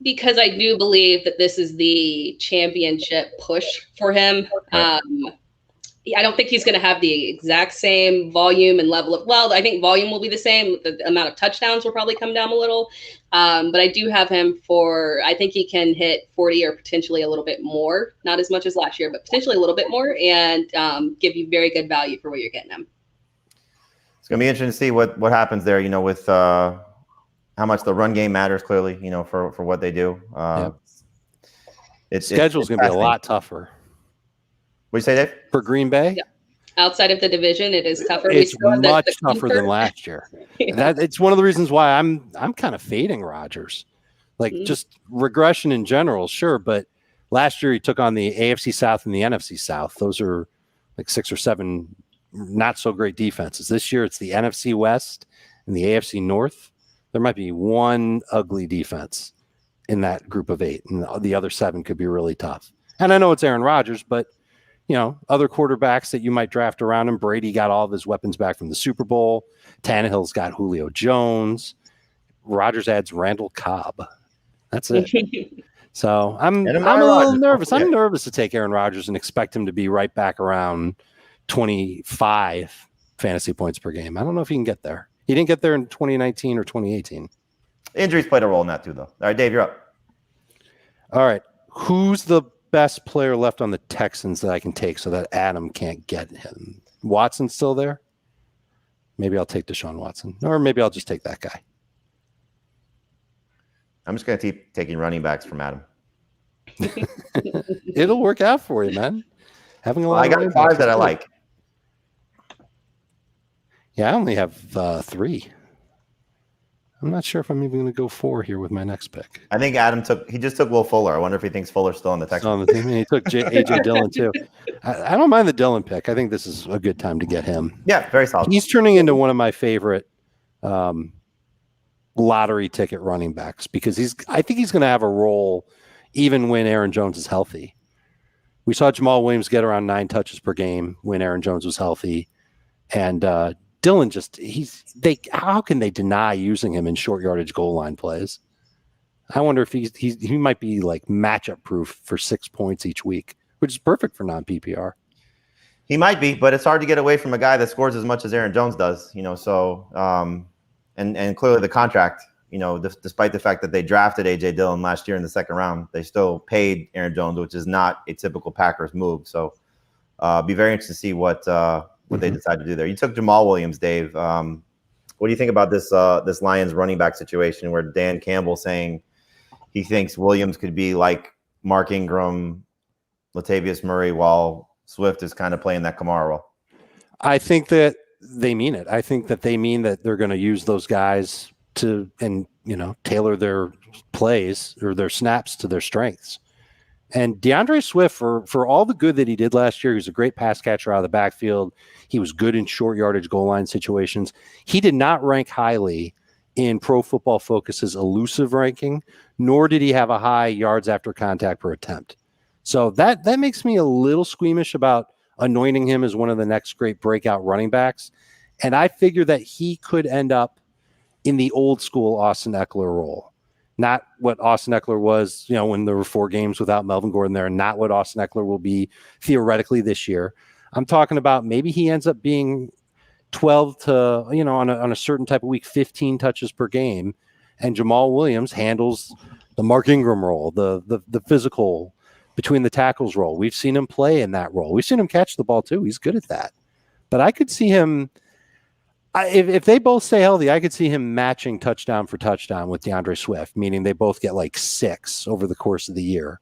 Because I do believe that this is the championship push for him. I don't think he's going to have the exact same volume and level of, I think volume will be the same. The amount of touchdowns will probably come down a little. But I do have him I think he can hit 40 or potentially a little bit more, not as much as last year, but potentially a little bit more and give you very good value for what you're getting him. It's going to be interesting to see what happens there, with how much the run game matters clearly, for what they do. Schedule's going to be a lot tougher. What do you say, Dave? For Green Bay? Yeah. Outside of the division, it is tougher. It's much tougher than last year. Yeah. It's one of the reasons why I'm kind of fading Rodgers. Just regression in general, sure, but last year he took on the AFC South and the NFC South. Those are like 6 or 7 not so great defenses. This year it's the NFC West and the AFC North. There might be one ugly defense in that group of 8, and the other 7 could be really tough. And I know it's Aaron Rodgers, but other quarterbacks that you might draft around him. Brady got all of his weapons back from the Super Bowl. Tannehill's got Julio Jones. Rodgers adds Randall Cobb. That's it. So I'm a little nervous. I'm nervous to take Aaron Rodgers and expect him to be right back around 25 fantasy points per game. I don't know if he can get there. He didn't get there in 2019 or 2018. Injuries played a role in that too, though. All right, Dave, you're up. All right. Who's the best player left on the Texans that I can take so that Adam can't get him? Watson's still there? Maybe I'll take Deshaun Watson. Or maybe I'll just take that guy. I'm just going to keep taking running backs from Adam. It'll work out for you, man. Having a lot. I got 5 that I like. Yeah, I only have 3. I'm not sure if I'm even going to go 4 here with my next pick. I think Adam just took Will Fuller. I wonder if he thinks Fuller's still on the Texans. On the team. He took AJ Dillon too. I don't mind the Dillon pick. I think this is a good time to get him. Yeah, very solid. He's turning into one of my favorite lottery ticket running backs because I think he's going to have a role even when Aaron Jones is healthy. We saw Jamal Williams get around 9 touches per game when Aaron Jones was healthy. And Dillon how can they deny using him in short yardage goal line plays? I wonder if he might be like matchup proof for 6 points each week, which is perfect for non-PPR. He might be, but it's hard to get away from a guy that scores as much as Aaron Jones does, so and clearly the contract, despite the fact that they drafted AJ Dillon last year in the second round, they still paid Aaron Jones, which is not a typical Packers move. So be very interested to see what they decide to do there. You took Jamal Williams, Dave. What do you think about this Lions running back situation where Dan Campbell saying he thinks Williams could be like Mark Ingram, Latavius Murray, while Swift is kind of playing that Kamara role? I think that they mean it. I think that they mean that they're going to use those guys to tailor their plays or their snaps to their strengths. And DeAndre Swift, for all the good that he did last year, he was a great pass catcher out of the backfield. He was good in short yardage goal line situations. He did not rank highly in Pro Football Focus's elusive ranking, nor did he have a high yards after contact per attempt. So that makes me a little squeamish about anointing him as one of the next great breakout running backs. And I figure that he could end up in the old school Austin Eckler role. Not what Austin Eckler was, when there were 4 games without Melvin Gordon there, and not what Austin Eckler will be theoretically this year. I'm talking about maybe he ends up being 12 to, on a certain type of week, 15 touches per game, and Jamal Williams handles the Mark Ingram role, the physical between the tackles role. We've seen him play in that role. We've seen him catch the ball too. He's good at that. But I could see him, if they both stay healthy, I could see him matching touchdown for touchdown with DeAndre Swift, meaning they both get like 6 over the course of the year.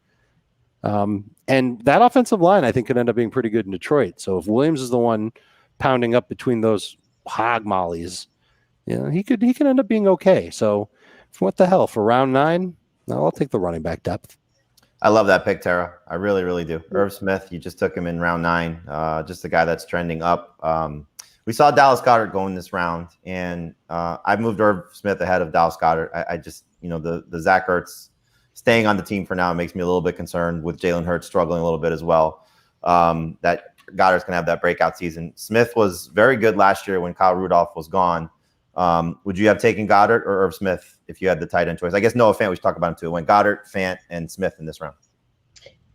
And that offensive line, I think, could end up being pretty good in Detroit. So if Williams is the one pounding up between those hog mollies, he could end up being okay. So what the hell, for round 9, I'll take the running back depth. I love that pick, Tara. I really, really do. Irv Smith, you just took him in round 9, just a guy that's trending up. We saw Dallas Goedert go in this round, and I moved Irv Smith ahead of Dallas Goedert. I just, the Zach Ertz staying on the team for now makes me a little bit concerned with Jalen Hurts struggling a little bit as well. That Goddard's going to have that breakout season. Smith was very good last year when Kyle Rudolph was gone. Would you have taken Goddard or Irv Smith if you had the tight end choice? I guess Noah Fant, we should talk about him too. Went Goddard, Fant, and Smith in this round.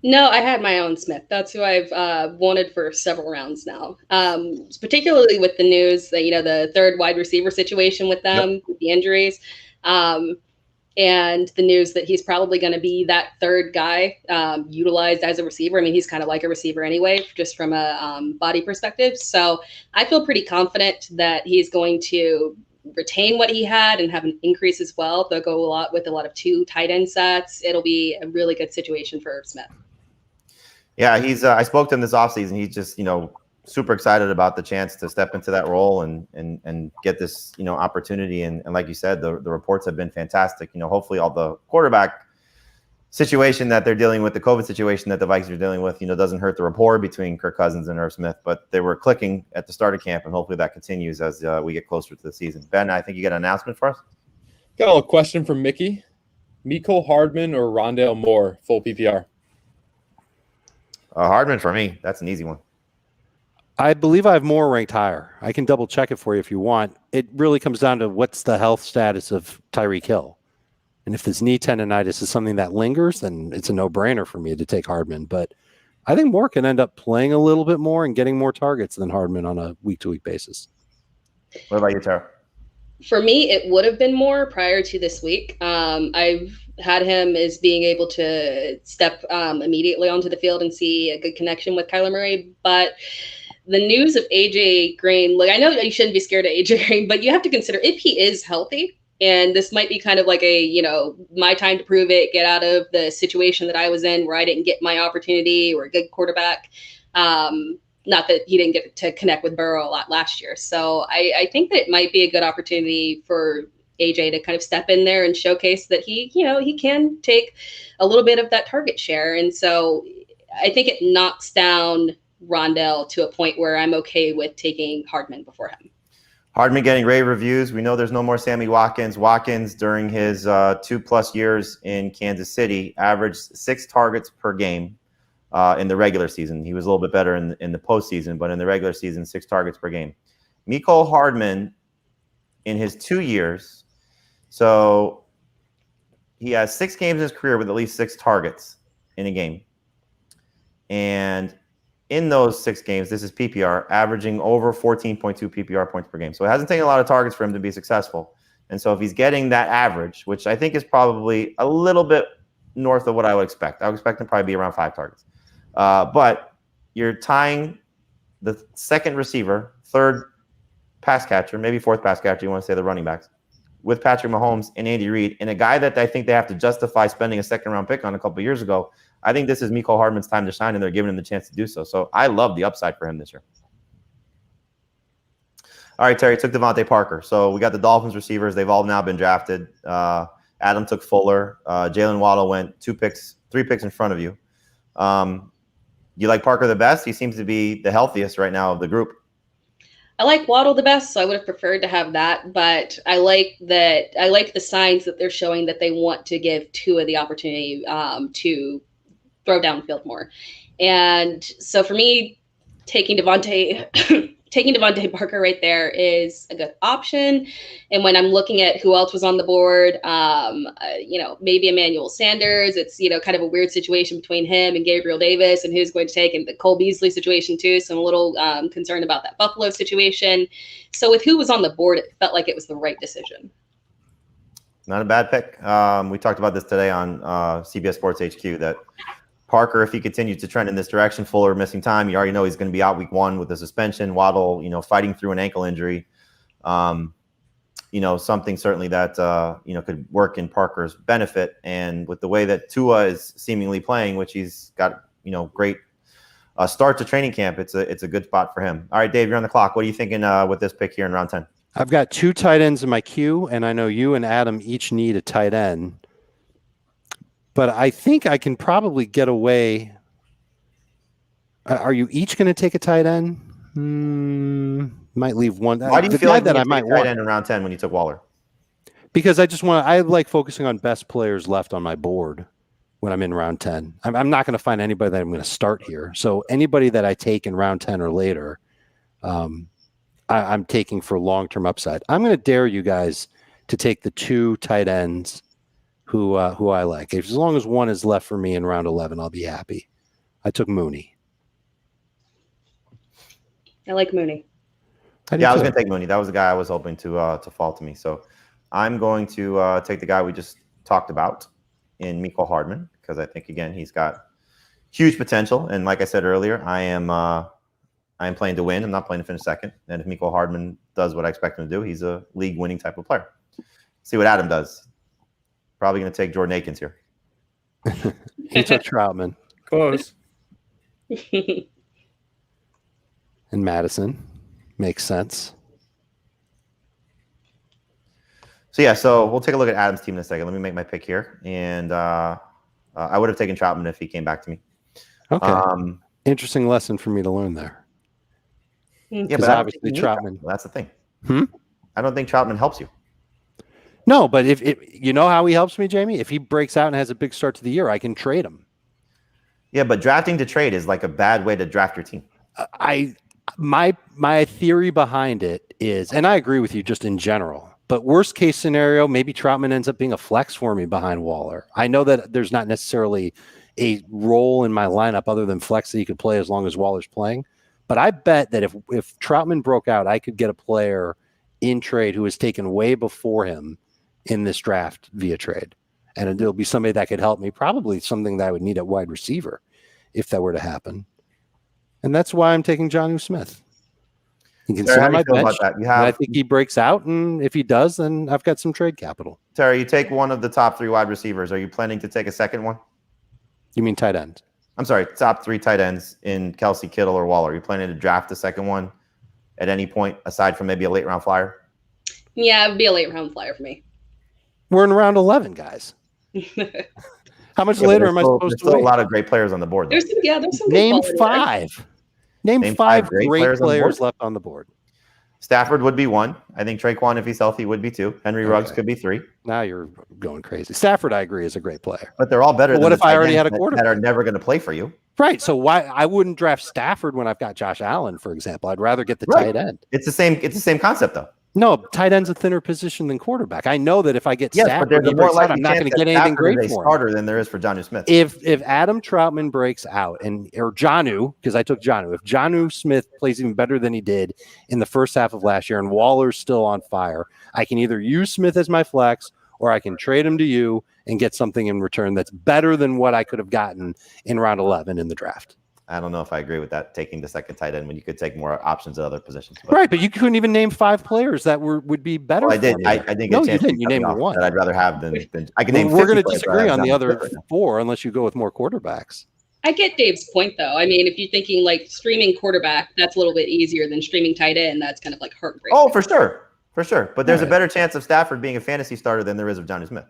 No, I had my own Smith. That's who I've wanted for several rounds now. Particularly with the news that, the third wide receiver situation with them, with the injuries, and the news that he's probably going to be that third guy utilized as a receiver. I mean, he's kind of like a receiver anyway, just from a body perspective. So I feel pretty confident that he's going to retain what he had and have an increase as well. They'll go with a lot of 2 tight end sets. It'll be a really good situation for Irv Smith. Yeah, he's. I spoke to him this offseason. He's just, super excited about the chance to step into that role and get this, opportunity. And like you said, the reports have been fantastic. Hopefully all the quarterback situation that they're dealing with, the COVID situation that the Vikings are dealing with, doesn't hurt the rapport between Kirk Cousins and Irv Smith. But they were clicking at the start of camp, and hopefully that continues as we get closer to the season. Ben, I think you got an announcement for us. Got a question from Mickey. Mecole Hardman or Rondale Moore, full PPR? Hardman for me. That's an easy one. I believe I have Moore ranked higher. I can double check it for you if you want. It really comes down to what's the health status of Tyreek Hill. And if this knee tendonitis is something that lingers, then it's a no-brainer for me to take Hardman. But I think Moore can end up playing a little bit more and getting more targets than Hardman on a week-to-week basis. What about you, Tara? For me, it would have been Moore prior to this week. I've had him as being able to step immediately onto the field and see a good connection with Kyler Murray. But the news of AJ Green, I know you shouldn't be scared of AJ Green, but you have to consider if he is healthy, and this might be kind of like a, my time to prove it, get out of the situation that I was in where I didn't get my opportunity or a good quarterback. Not that he didn't get to connect with Burrow a lot last year. So I think that it might be a good opportunity for AJ to kind of step in there and showcase that he can take a little bit of that target share. And so I think it knocks down Rondale to a point where I'm okay with taking Hardman before him. Hardman getting rave reviews. We know there's no more Sammy Watkins. Watkins, during his 2+ years in Kansas City, averaged 6 targets per game in the regular season. He was a little bit better in the postseason, but in the regular season, 6 targets per game. Mecole Hardman, in his 2 years, so he has 6 games in his career with at least 6 targets in a game. And in those 6 games, this is PPR, averaging over 14.2 PPR points per game. So it hasn't taken a lot of targets for him to be successful. And so if he's getting that average, which I think is probably a little bit north of what I would expect. I would expect him to probably be around 5 targets. But you're tying the second receiver, third pass catcher, maybe fourth pass catcher, you want to say the running backs, with Patrick Mahomes and Andy Reid, and a guy that I think they have to justify spending a second-round pick on a couple of years ago. I think this is Mecole Hardman's time to shine, and they're giving him the chance to do so. So I love the upside for him this year. All right, Terry took Devontae Parker. So we got the Dolphins receivers. They've all now been drafted. Adam took Fuller. Jalen Waddle went 3 picks in front of you. You like Parker the best? He seems to be the healthiest right now of the group. I like Waddle the best, so I would have preferred to have that, but I like the signs that they're showing that they want to give Tua the opportunity to throw downfield more. And so for me, taking Devontae Parker right there is a good option. And when I'm looking at who else was on the board, maybe Emmanuel Sanders, it's, kind of a weird situation between him and Gabriel Davis and who's going to take, and the Cole Beasley situation too. So I'm a little concerned about that Buffalo situation. So with who was on the board, it felt like it was the right decision. Not a bad pick. We talked about this today on CBS Sports HQ that Parker, if he continues to trend in this direction, Fuller missing time, you already know he's going to be out week 1 with a suspension. Waddle, fighting through an ankle injury. Something certainly that, could work in Parker's benefit. And with the way that Tua is seemingly playing, which he's got, great start to training camp, it's a good spot for him. All right, Dave, you're on the clock. What are you thinking with this pick here in round 10? I've got 2 tight ends in my queue, and I know you and Adam each need a tight end. But I think I can probably get away. Are you each going to take a tight end? Might leave one. Why do you feel like that I might want tight end in round 10 when you took Waller? Because I like focusing on best players left on my board when I'm in round 10. I'm not going to find anybody that I'm going to start here. So anybody that I take in round 10 or later, I'm taking for long-term upside. I'm going to dare you guys to take the 2 tight ends who I like. As long as one is left for me in round 11, I'll be happy. I took Mooney. I like Mooney. I was going to take Mooney. That was the guy I was hoping to fall to me. So I'm going to take the guy we just talked about in Mecole Hardman, because I think, again, he's got huge potential. And like I said earlier, I am playing to win. I'm not playing to finish second. And if Mecole Hardman does what I expect him to do, he's a league-winning type of player. See what Adam does. Probably going to take Jordan Akins here. He took Troutman. Close. And Madison. Makes sense. So we'll take a look at Adam's team in a second. Let me make my pick here. And I would have taken Troutman if he came back to me. Okay. Interesting lesson for me to learn there. Yeah, but obviously Troutman. That's the thing. I don't think Troutman helps you. No, but if you know how he helps me, Jamie? If he breaks out and has a big start to the year, I can trade him. Yeah, but drafting to trade is like a bad way to draft your team. My theory behind it is, and I agree with you just in general, but worst case scenario, maybe Troutman ends up being a flex for me behind Waller. I know that there's not necessarily a role in my lineup other than flex that he could play as long as Waller's playing. But I bet that if Troutman broke out, I could get a player in trade who was taken way before him in this draft via trade. And it'll be somebody that could help me, probably something that I would need at wide receiver if that were to happen. And that's why I'm taking Jonnu Smith. You can sit on my bench. I think he breaks out, and if he does, then I've got some trade capital. Terry, you take one of the top 3 wide receivers. Are you planning to take a second one? You mean tight end? I'm sorry, top 3 tight ends in Kelce, Kittle, or Waller. Are you planning to draft the second one at any point aside from maybe a late round flyer? Yeah, it'd be a late round flyer for me. We're in round 11, guys. How much later am I supposed to There's still wait? a lot of great players on the board, though. There's some good Name quality there. 5. Name 5 great players left on the board. Stafford would be 1. I think Traquan, if he's healthy, would be 2. Henry Ruggs could be 3. Now you're going crazy. Stafford, I agree, is a great player. But they're all better than what if I already had a that quarterback are never going to play for you? Right. So why I wouldn't draft Stafford when I've got Josh Allen, for example. I'd rather get the tight end. It's the same concept, though. No, tight end's a thinner position than quarterback. I know that if I get Stafford, but there's a more likely I'm not going to get anything Stafford great is a for him. starter than there is for Jonnu Smith. If Adam Troutman breaks out or Jonnu, because I took Jonnu, if Jonnu Smith plays even better than he did in the first half of last year and Waller's still on fire, I can either use Smith as my flex or I can trade him to you and get something in return that's better than what I could have gotten in round 11 in the draft. I don't know if I agree with that, taking the second tight end when you could take more options at other positions. Right, but you couldn't even name 5 players that would be better. Well, I did. I think no, you didn't. You named one that I'd rather have than I can name. We're going to disagree on the other 4 unless you go with more quarterbacks. I get Dave's point, though. I mean, if you're thinking like streaming quarterback, that's a little bit easier than streaming tight end. That's kind of like heartbreaking. Oh, for sure. But there's a better chance of Stafford being a fantasy starter than there is of Jonnu Smith.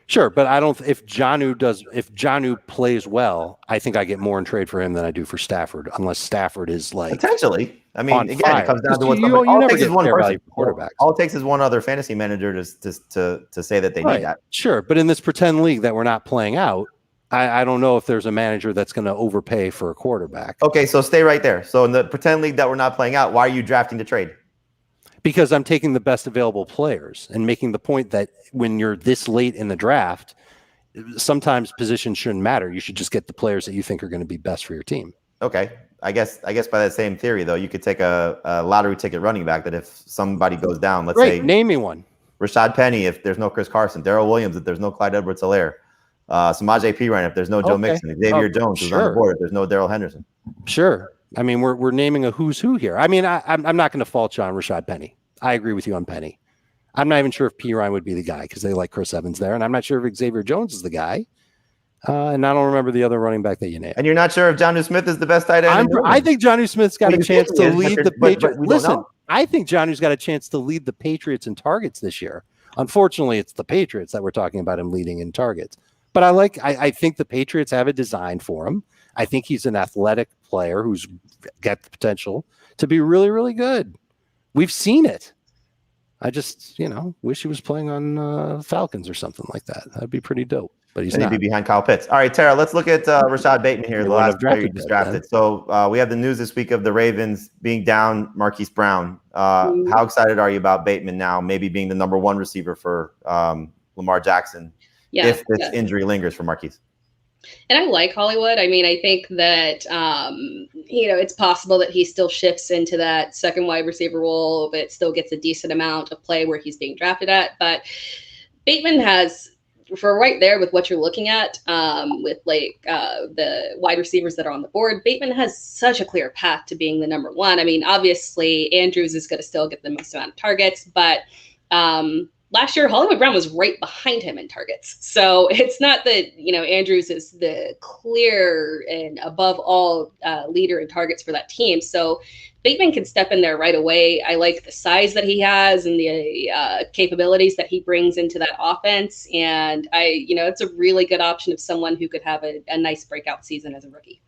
Sure, but I don't. If Jonnu plays well, I think I get more in trade for him than I do for Stafford, unless Stafford is like potentially. I mean, again, fire. It comes down to what all it takes is one person. All it takes is one other fantasy manager to say that they need that. Sure, but in this pretend league that we're not playing out, I don't know if there's a manager that's going to overpay for a quarterback. Okay, so stay right there. So in the pretend league that we're not playing out, why are you drafting to trade? Because I'm taking the best available players and making the point that when you're this late in the draft, sometimes positions shouldn't matter. You should just get the players that you think are going to be best for your team. Okay. I guess by that same theory, though, you could take a lottery ticket running back that if somebody goes down, let's say. Name me one. Rashad Penny if there's no Chris Carson. Darrell Williams if there's no Clyde Edwards-Helaire. Samaje Perine if there's no Joe Mixon. Xavier Jones who's on the board if there's no Darrell Henderson. Sure. I mean, we're naming a who's who here. I mean, I'm not going to fault you on Rashad Penny. I agree with you on Penny. I'm not even sure if Perine would be the guy because they like Chris Evans there, and I'm not sure if Xavier Jones is the guy. And I don't remember the other running back that you named. And you're not sure if Jonnu Smith is the best tight end? I think Jonnu Smith's got a chance to lead the Patriots. Listen, I think Jonnu's got a chance to lead the Patriots in targets this year. Unfortunately, it's the Patriots that we're talking about him leading in targets. But I think the Patriots have it designed for him. I think he's an athletic player who's got the potential to be really, really good. We've seen it. I just, wish he was playing on Falcons or something like that. That'd be pretty dope. But he's not. He'd be behind Kyle Pitts. All right, Tara, let's look at Rashad Bateman here, the last player you just drafted. So we have the news this week of the Ravens being down Marquise Brown. How excited are you about Bateman now, maybe being the number 1 receiver for Lamar Jackson if this injury lingers for Marquise? And I like Hollywood. I mean, I think that, it's possible that he still shifts into that second wide receiver role, but still gets a decent amount of play where he's being drafted at. But Bateman has, for right there with what you're looking at, with the wide receivers that are on the board, Bateman has such a clear path to being the number 1. I mean, obviously Andrews is going to still get the most amount of targets, but last year, Hollywood Brown was right behind him in targets. So it's not that, Andrews is the clear and above all leader in targets for that team. So Bateman can step in there right away. I like the size that he has and the capabilities that he brings into that offense. And it's a really good option of someone who could have a nice breakout season as a rookie.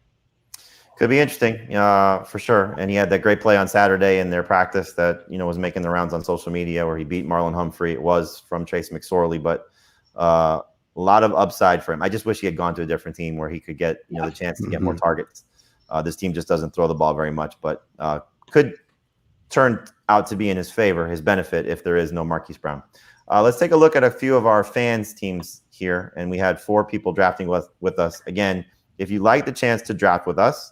Could be interesting, for sure. And he had that great play on Saturday in their practice that, was making the rounds on social media where he beat Marlon Humphrey. It was from Trace McSorley, but a lot of upside for him. I just wish he had gone to a different team where he could get, the chance to get more targets. This team just doesn't throw the ball very much, but could turn out to be in his favor, his benefit, if there is no Marquise Brown. Let's take a look at a few of our fans' teams here. And we had 4 people drafting with us. Again, if you like the chance to draft with us,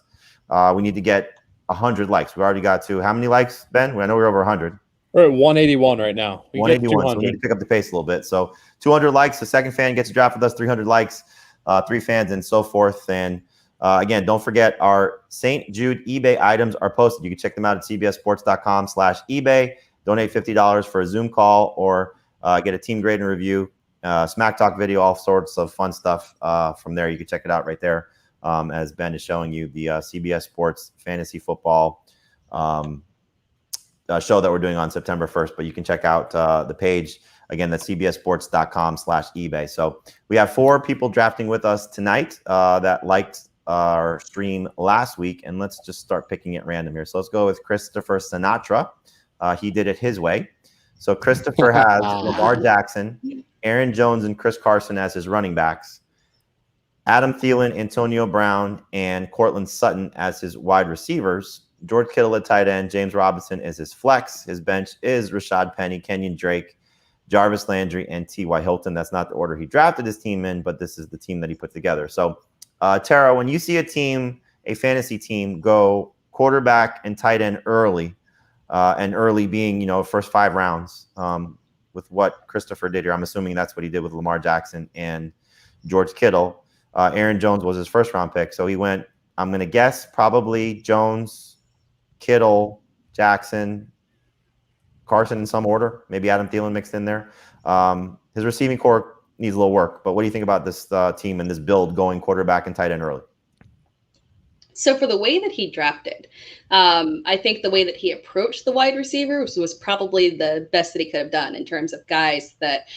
we need to get 100 likes. We already got to how many likes, Ben? I know we're over 100. We're at 181 right now. 181. So we need to pick up the pace a little bit. So 200 likes. The second fan gets a draft with us. 300 likes, 3 fans, and so forth. And again, don't forget our St. Jude eBay items are posted. You can check them out at cbssports.com/eBay. Donate $50 for a Zoom call or get a team grade and review, Smack Talk video, all sorts of fun stuff from there. You can check it out right there. As Ben is showing you the CBS Sports Fantasy Football show that we're doing on September 1st, but you can check out the page. Again, that's cbssports.com/eBay. So we have 4 people drafting with us tonight that liked our stream last week, and let's just start picking at random here. So let's go with Christopher Sinatra. He did it his way. So Christopher has Lamar Jackson, Aaron Jones, and Chris Carson as his running backs, Adam Thielen, Antonio Brown, and Cortland Sutton as his wide receivers, George Kittle at tight end, James Robinson is his flex. His bench is Rashad Penny, Kenyon Drake, Jarvis Landry, and T.Y. Hilton. That's not the order he drafted his team in, but this is the team that he put together. So, Tara, when you see a fantasy team, go quarterback and tight end early, and early being, first 5 rounds, with what Christopher did here, I'm assuming that's what he did with Lamar Jackson and George Kittle. Aaron Jones was his first round pick. So he went, I'm going to guess, probably Jones, Kittle, Jackson, Carson in some order, maybe Adam Thielen mixed in there. His receiving core needs a little work, but what do you think about this team and this build going quarterback and tight end early? So for the way that he drafted, I think the way that he approached the wide receivers was probably the best that he could have done in terms of guys that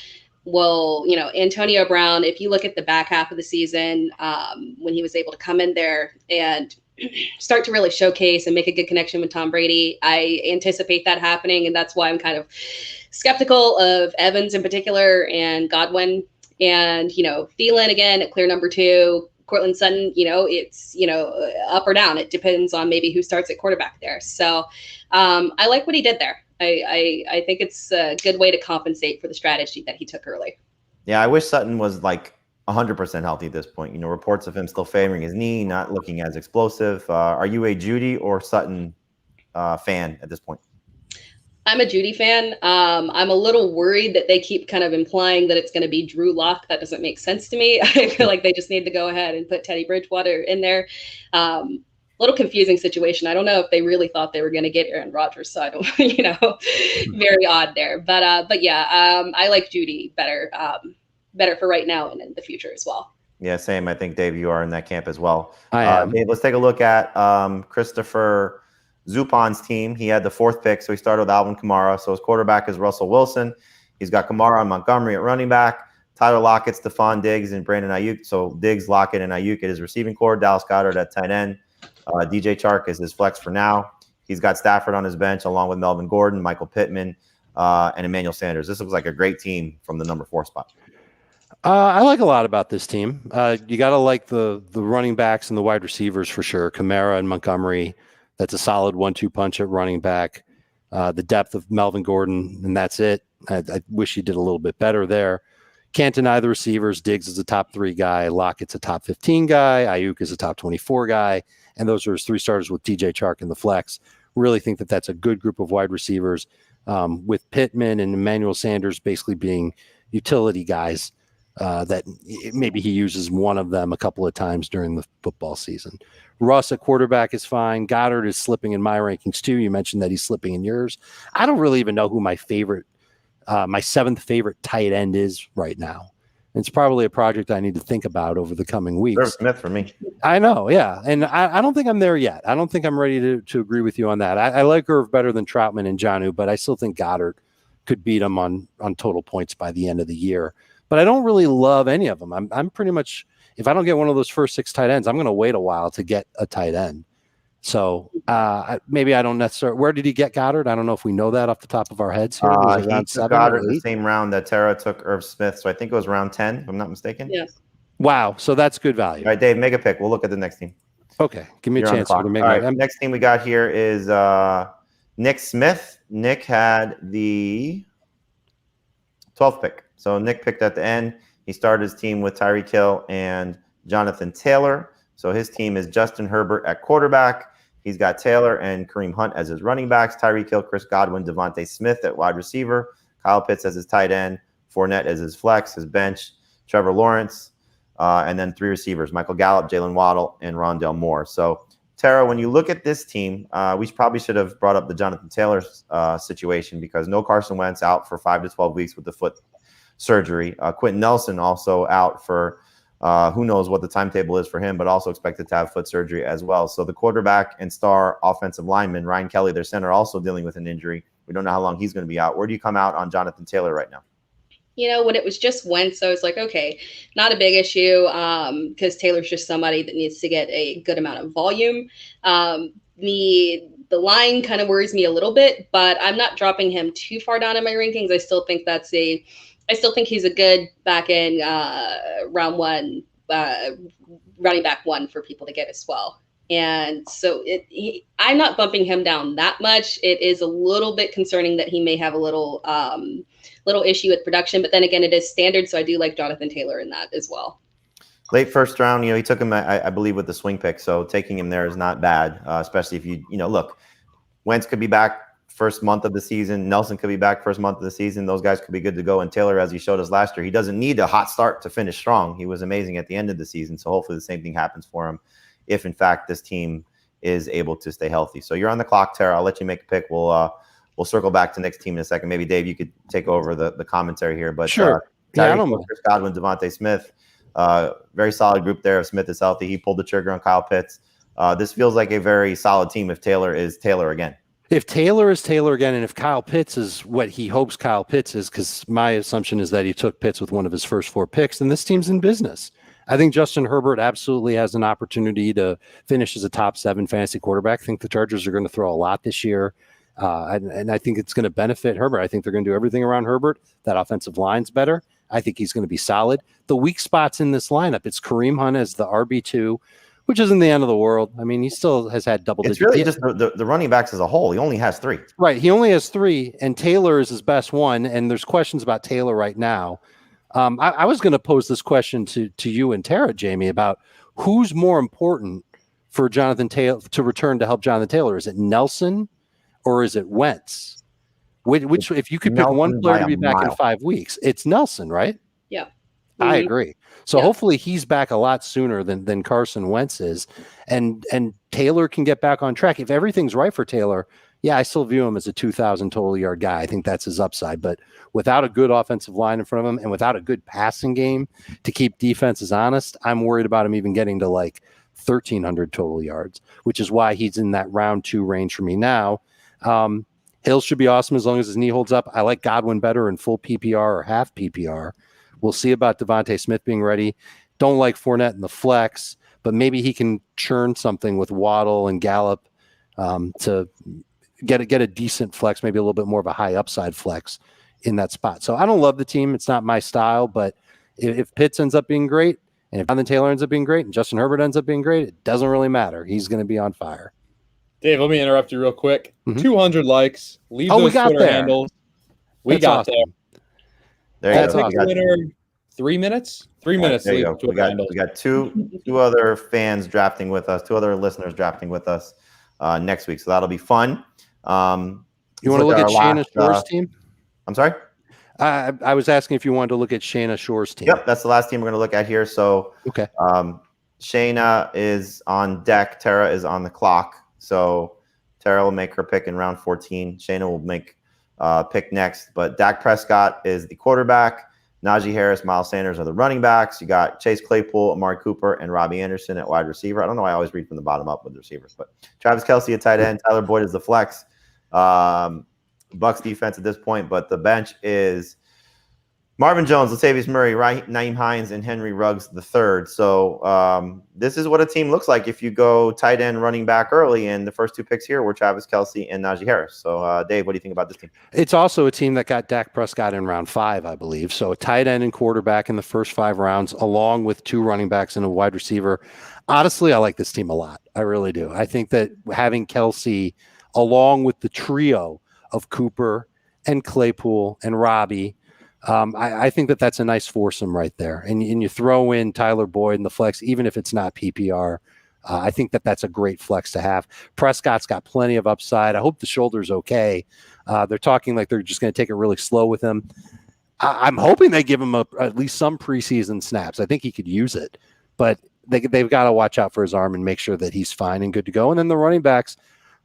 will, Antonio Brown, if you look at the back half of the season, when he was able to come in there and start to really showcase and make a good connection with Tom Brady, I anticipate that happening. And that's why I'm kind of skeptical of Evans in particular and Godwin and, Thielen again at clear number 2. Cortland Sutton, it's, up or down. It depends on maybe who starts at quarterback there. So I like what he did there. I think it's a good way to compensate for the strategy that he took early. Yeah, I wish Sutton was like 100% healthy at this point. Reports of him still favoring his knee, not looking as explosive. Are you a Judy or Sutton fan at this point? I'm a Judy fan. I'm a little worried that they keep kind of implying that it's going to be Drew Lock. That doesn't make sense to me. I feel like they just need to go ahead and put Teddy Bridgewater in there. Little confusing situation. I don't know if they really thought they were going to get Aaron Rodgers. So I don't, very odd there. But yeah, I like Judy better for right now and in the future as well. Yeah, same. I think, Dave, you are in that camp as well. I am. Dave, let's take a look at Christopher Zupan's team. He had the 4th pick, so he started with Alvin Kamara. So his quarterback is Russell Wilson. He's got Kamara and Montgomery at running back, Tyler Lockett, Stephon Diggs, and Brandon Ayuk. So Diggs, Lockett, and Ayuk at his receiving core. Dallas Goedert at tight end. DJ Chark is his flex for now. He's got Stafford on his bench along with Melvin Gordon, Michael Pittman, and Emmanuel Sanders. This looks like a great team from the number 4 spot. I like a lot about this team. You got to like the running backs and the wide receivers for sure. Kamara and Montgomery, that's a solid 1-2 punch at running back. The depth of Melvin Gordon, and that's it. I wish he did a little bit better there. Can't deny the receivers. Diggs is a top 3 guy. Lockett's a top 15 guy. Ayuk is a top 24 guy. And those are his 3 starters with DJ Chark in the flex. Really think that that's a good group of wide receivers, with Pittman and Emmanuel Sanders basically being utility guys that maybe he uses one of them a couple of times during the football season. Russ at quarterback is fine. Goddard is slipping in my rankings too. You mentioned that he's slipping in yours. I don't really even know who my 7th favorite tight end is right now. It's probably a project I need to think about over the coming weeks. Irv Smith for me. I know, yeah. And I don't think I'm there yet. I don't think I'm ready to agree with you on that. I like Irv better than Troutman and Jonnu, but I still think Goddard could beat him on total points by the end of the year. But I don't really love any of them. I'm pretty much, if I don't get one of those first 6 tight ends, I'm going to wait a while to get a tight end. So maybe I don't necessarily. Where did he get Goddard? I don't know if we know that off the top of our heads here. He took Goddard the same round that Tara took Irv Smith. So I think it was round 10, if I'm not mistaken. Yes. Wow. So that's good value. All right, Dave, make a pick. We'll look at the next team. Okay. Give me a chance to make All right, next team we got here is Nick Smith. Nick had the 12th pick. So Nick picked at the end. He started his team with Tyreek Hill and Jonathan Taylor. So his team is Justin Herbert at quarterback. He's got Taylor and Kareem Hunt as his running backs. Tyreek Hill, Chris Godwin, Devontae Smith at wide receiver. Kyle Pitts as his tight end. Fournette as his flex, his bench. Trevor Lawrence. And then 3 receivers, Michael Gallup, Jalen Waddle, and Rondale Moore. So, Tara, when you look at this team, we probably should have brought up the Jonathan Taylor situation because no Carson Wentz out for 5 to 12 weeks with the foot surgery. Quentin Nelson also out for Who knows what the timetable is for him, but also expected to have foot surgery as well. So the quarterback and star offensive lineman, Ryan Kelly, their center, also dealing with an injury. We don't know how long he's going to be out. Where do you come out on Jonathan Taylor right now? When it was just Wentz, I was like, okay, not a big issue, because Taylor's just somebody that needs to get a good amount of volume. The line kind of worries me a little bit, but I'm not dropping him too far down in my rankings. I still think he's a good back end round one running back one for people to get as well. And so I'm not bumping him down that much. It is a little bit concerning that he may have a little issue with production, but then again, it is standard. So I do like Jonathan Taylor in that as well. Late first round, he took him, I believe, with the swing pick. So taking him there is not bad, especially if look, Wentz could be back first month of the season. Nelson could be back first month of the season. Those guys could be good to go. And Taylor, as he showed us last year, he doesn't need a hot start to finish strong. He was amazing at the end of the season. So hopefully the same thing happens for him if, in fact, this team is able to stay healthy. So you're on the clock, Tara. I'll let you make a pick. We'll circle back to next team in a second. Maybe, Dave, you could take over the commentary here. But sure. Chris Godwin, Devontae Smith, very solid group there. If Smith is healthy, he pulled the trigger on Kyle Pitts. This feels like a very solid team if Taylor is Taylor again. If Taylor is Taylor again, and if Kyle Pitts is what he hopes Kyle Pitts is, because my assumption is that he took Pitts with one of his first 4 picks, then this team's in business. I think Justin Herbert absolutely has an opportunity to finish as a top 7 fantasy quarterback. I think the Chargers are going to throw a lot this year, and I think it's going to benefit Herbert. I think they're going to do everything around Herbert. That offensive line's better. I think he's going to be solid. The weak spots in this lineup, it's Kareem Hunt as the RB2, which isn't the end of the world. I mean, he still has had double digits. It's really just the running backs as a whole. He only has 3. Right. He only has 3, and Taylor is his best one. And there's questions about Taylor right now. I was going to pose this question to you and Tara, Jamie, about who's more important for Jonathan Taylor to return to help Jonathan Taylor. Is it Nelson or is it Wentz? Which if you could pick one player to be back in 5 weeks, it's Nelson, right? Yeah. I agree. So hopefully he's back a lot sooner than Carson Wentz is, and Taylor can get back on track. If everything's right for Taylor, I still view him as a 2,000 total yard guy. I think that's his upside. But without a good offensive line in front of him and without a good passing game to keep defenses honest, I'm worried about him even getting to like 1,300 total yards, which is why he's in that round 2 range for me now. Hill should be awesome as long as his knee holds up. I like Godwin better in full PPR or half PPR. We'll see about Devontae Smith being ready. Don't like Fournette in the flex, but maybe he can churn something with Waddle and Gallup to get a decent flex, maybe a little bit more of a high upside flex in that spot. So I don't love the team. It's not my style, but if Pitts ends up being great, and if Jonathan Taylor ends up being great, and Justin Herbert ends up being great, it doesn't really matter. He's going to be on fire. Dave, let me interrupt you real quick. 200 likes. Leave those we got Twitter there. handles. We That's got awesome. there. There you I'll take the winner 3 minutes. 3 minutes. There you Leave go. Twitter handles. We got two other fans drafting with us, 2 other listeners drafting with us next week. So that'll be fun. You want to look at Shayna Shore's team? I'm sorry? I was asking if you wanted to look at Shayna Shore's team. Yep, that's the last team we're going to look at here. So okay. Shayna is on deck. Tara is on the clock. So Tara will make her pick in round 14. Shayna will make pick next. But Dak Prescott is the quarterback. Najee Harris, Miles Sanders are the running backs. You got Chase Claypool, Amari Cooper, and Robbie Anderson at wide receiver. I don't know why I always read from the bottom up with the receivers, but Travis Kelce at tight end. Tyler Boyd is the flex. Bucs defense at this point, but the bench is Marvin Jones, Latavius Murray, Nyheim Hines, and Henry Ruggs III. So this is what a team looks like if you go tight end, running back early, and the first 2 picks here were Travis Kelce and Najee Harris. So, Dave, what do you think about this team? It's also a team that got Dak Prescott in round 5, I believe. So a tight end and quarterback in the first 5 rounds, along with 2 running backs and a wide receiver. Honestly, I like this team a lot. I really do. I think that having Kelce, along with the trio of Cooper and Claypool and Robbie, I think that that's a nice foursome right there. And you throw in Tyler Boyd in the flex, even if it's not PPR. I think that that's a great flex to have. Prescott's got plenty of upside. I hope the shoulder's okay. They're talking like they're just going to take it really slow with him. I'm hoping they give him at least some preseason snaps. I think he could use it. But they've got to watch out for his arm and make sure that he's fine and good to go. And then the running backs,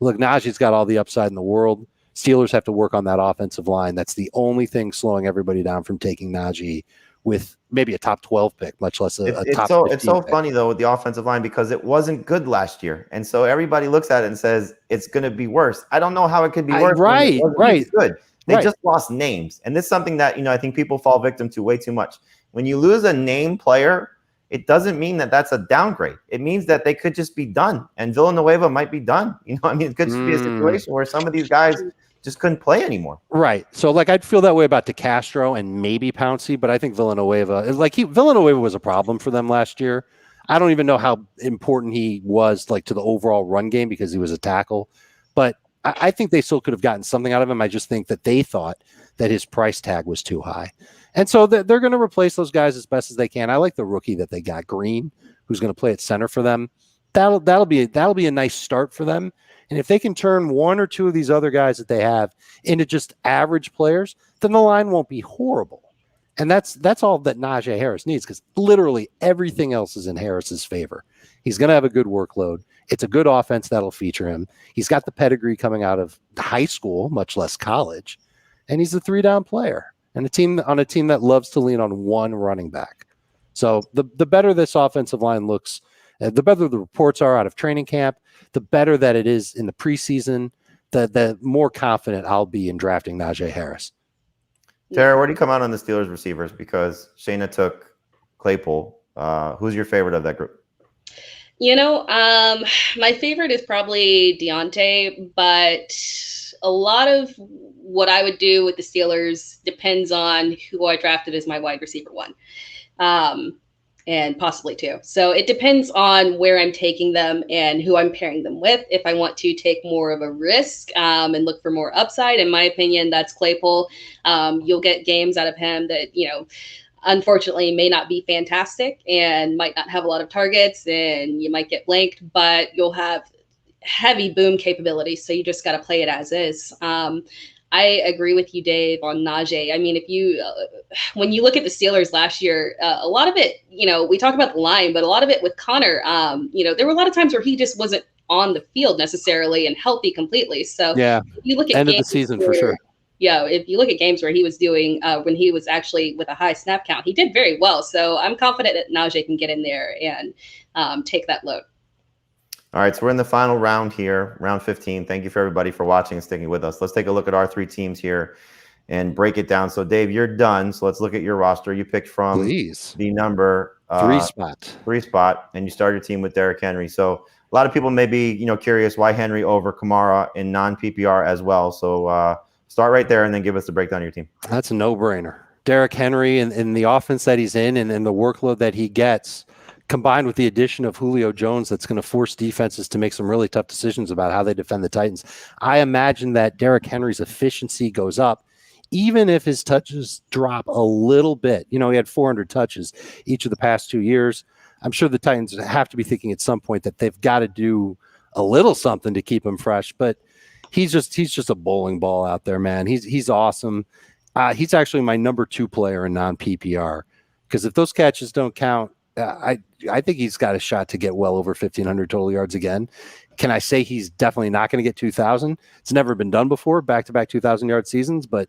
look, Najee's got all the upside in the world. Steelers have to work on that offensive line. That's the only thing slowing everybody down from taking Najee with maybe a top 12 pick, much less a It's top so 15 it's so pick. funny though with the offensive line because it wasn't good last year, and so everybody looks at it and says it's going to be worse. I don't know how it could be worse. When it wasn't even good. They just lost names, and this is something that I think people fall victim to way too much. When you lose a name player, it doesn't mean that that's a downgrade. It means that they could just be done, and Villanueva might be done. It could just be a situation where some of these guys just couldn't play anymore. Right. So, I'd feel that way about DeCastro and maybe Pouncey, but I think Villanueva, Villanueva was a problem for them last year. I don't even know how important he was, to the overall run game because he was a tackle. But I think they still could have gotten something out of him. I just think that they thought that his price tag was too high. And so they're going to replace those guys as best as they can. I like the rookie that they got, Green, who's going to play at center for them. That'll be a nice start for them. And if they can turn one or two of these other guys that they have into just average players, then the line won't be horrible. And that's all that Najee Harris needs, because literally everything else is in Harris's favor. He's going to have a good workload. It's a good offense that'll feature him. He's got the pedigree coming out of high school, much less college. And he's a 3-down player and on a team that loves to lean on one running back. So the better this offensive line looks, the better the reports are out of training camp, the better that it is in the preseason, the more confident I'll be in drafting Najee Harris. Tara, where do you come out on the Steelers receivers? Because Shayna took Claypool. Who's your favorite of that group? My favorite is probably Deontay, but a lot of what I would do with the Steelers depends on who I drafted as my wide receiver one. And possibly two. So it depends on where I'm taking them and who I'm pairing them with. If I want to take more of a risk and look for more upside, in my opinion, that's Claypool. You'll get games out of him that, unfortunately may not be fantastic and might not have a lot of targets, and you might get blanked, but you'll have heavy boom capabilities. So you just got to play it as is. I agree with you, Dave, on Najee. I mean, when you look at the Steelers last year, a lot of it, we talk about the line, but a lot of it with Connor, there were a lot of times where he just wasn't on the field necessarily and healthy completely. So yeah, if you look at end of the season for sure. Yeah, if you look at games where he was doing, when he was actually with a high snap count, he did very well. So I'm confident that Najee can get in there and take that load. All right, so we're in the final round here, round 15. Thank you for everybody for watching and sticking with us. Let's take a look at our three teams here and break it down. So, Dave, you're done. So let's look at your roster. You picked from the number 3 spot, and you started your team with Derrick Henry. So a lot of people may be, curious why Henry over Kamara in non-PPR as well. So start right there and then give us the breakdown of your team. That's a no-brainer. Derrick Henry and the offense that he's in and the workload that he gets, combined with the addition of Julio Jones, that's going to force defenses to make some really tough decisions about how they defend the Titans. I imagine that Derrick Henry's efficiency goes up, even if his touches drop a little bit. He had 400 touches each of the past 2 years. I'm sure the Titans have to be thinking at some point that they've got to do a little something to keep him fresh, but he's just a bowling ball out there, man. He's awesome. He's actually my number 2 player in non-PPR, because if those catches don't count, I think he's got a shot to get well over 1,500 total yards again. Can I say he's definitely not going to get 2,000? It's never been done before, back-to-back 2,000-yard seasons. But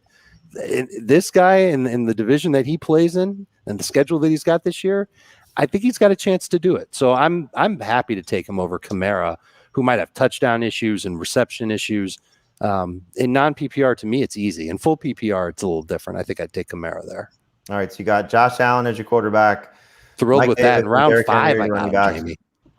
this guy in the division that he plays in and the schedule that he's got this year, I think he's got a chance to do it. So I'm happy to take him over Kamara, who might have touchdown issues and reception issues. In non-PPR, to me, it's easy. In full PPR, it's a little different. I think I'd take Kamara there. All right, so you got Josh Allen as your quarterback. Thrilled Mike with Davis, that. In round Derrick 5, Henry, I got Jamie.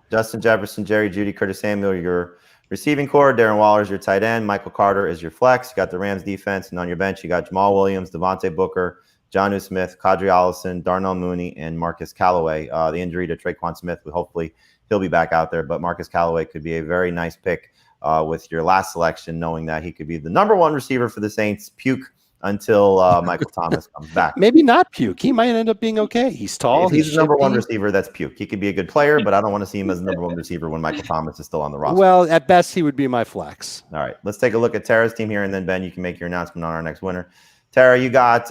Justin Jefferson, Jerry Jeudy, Curtis Samuel, your receiving core. Darren Waller is your tight end. Michael Carter is your flex. You got the Rams defense. And on your bench, you got Jamal Williams, Devontae Booker, Jonnu Smith, Kadri Allison, Darnell Mooney, and Marcus Callaway. The injury to Traquan Smith, hopefully he'll be back out there. But Marcus Callaway could be a very nice pick with your last selection, knowing that he could be the number 1 receiver for the Saints. Puke until Michael Thomas comes back. Maybe not Puke. He might end up being okay. He's tall. If he's the number 1 receiver, that's Puke. He could be a good player, but I don't want to see him as the number 1 receiver when Michael Thomas is still on the roster. Well, at best, he would be my flex. All right, let's take a look at Tara's team here, and then Ben, you can make your announcement on our next winner. Tara, you got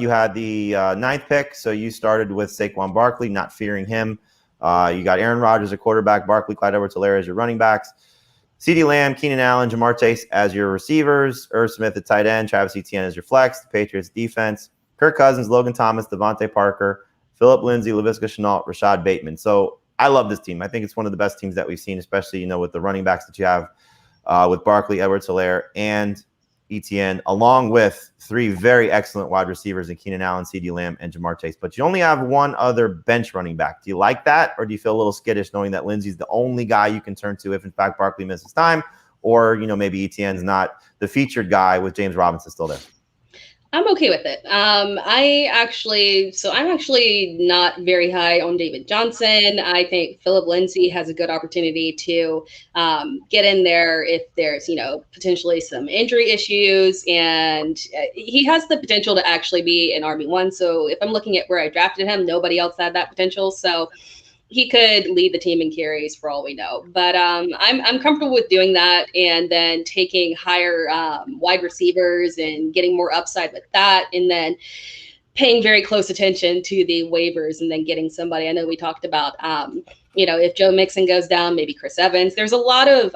you had the 9th pick, so you started with Saquon Barkley, not fearing him. You got Aaron Rodgers at quarterback, Barkley, Clyde Edwards-Helaire as your running backs. CeeDee Lamb, Keenan Allen, Jamar Chase as your receivers, Irv Smith at tight end, Travis Etienne as your flex, the Patriots defense, Kirk Cousins, Logan Thomas, Devontae Parker, Phillip Lindsay, Laviska Shenault, Rashad Bateman. So I love this team. I think it's one of the best teams that we've seen, especially, with the running backs that you have with Barkley, Edwards-Helaire, and ETN, along with 3 very excellent wide receivers in Keenan Allen, CeeDee Lamb, and Jamar Chase. But you only have one other bench running back. Do you like that, or do you feel a little skittish knowing that Lindsay's the only guy you can turn to if, in fact, Barkley misses time, or, maybe ETN's not the featured guy with James Robinson still there? I'm okay with it. I'm actually not very high on David Johnson. I think Phillip Lindsay has a good opportunity to get in there if there's, potentially some injury issues, and he has the potential to actually be an RB1. So if I'm looking at where I drafted him, nobody else had that potential. So he could lead the team in carries for all we know. But I'm comfortable with doing that, and then taking higher wide receivers and getting more upside with that, and then paying very close attention to the waivers, and then getting somebody. I know we talked about, if Joe Mixon goes down, maybe Chris Evans. There's a lot of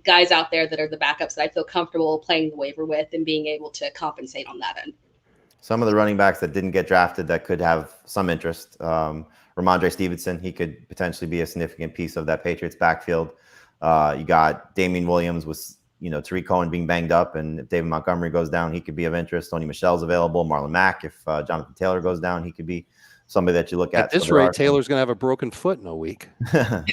guys out there that are the backups that I feel comfortable playing the waiver with and being able to compensate on that end. Some of the running backs that didn't get drafted that could have some interest. Ramondre Stevenson, he could potentially be a significant piece of that Patriots backfield. You got Damian Williams with, Tariq Cohen being banged up, and if David Montgomery goes down, he could be of interest. Tony Michel's available. Marlon Mack, if Jonathan Taylor goes down, he could be somebody that you look at. At this rate, Taylor's going to have a broken foot in a week.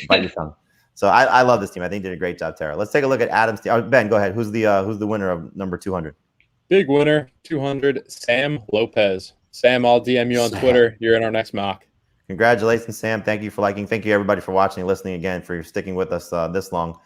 Bite your tongue. So I love this team. I think they did a great job, Tara. Let's take a look at Adam's team. Ben, go ahead. Who's the winner of number 200? Big winner, 200, Sam Lopez. Sam, I'll DM you on Twitter. You're in our next mock. Congratulations, Sam. Thank you for liking. Thank you, everybody, for watching and listening again, for sticking with us this long.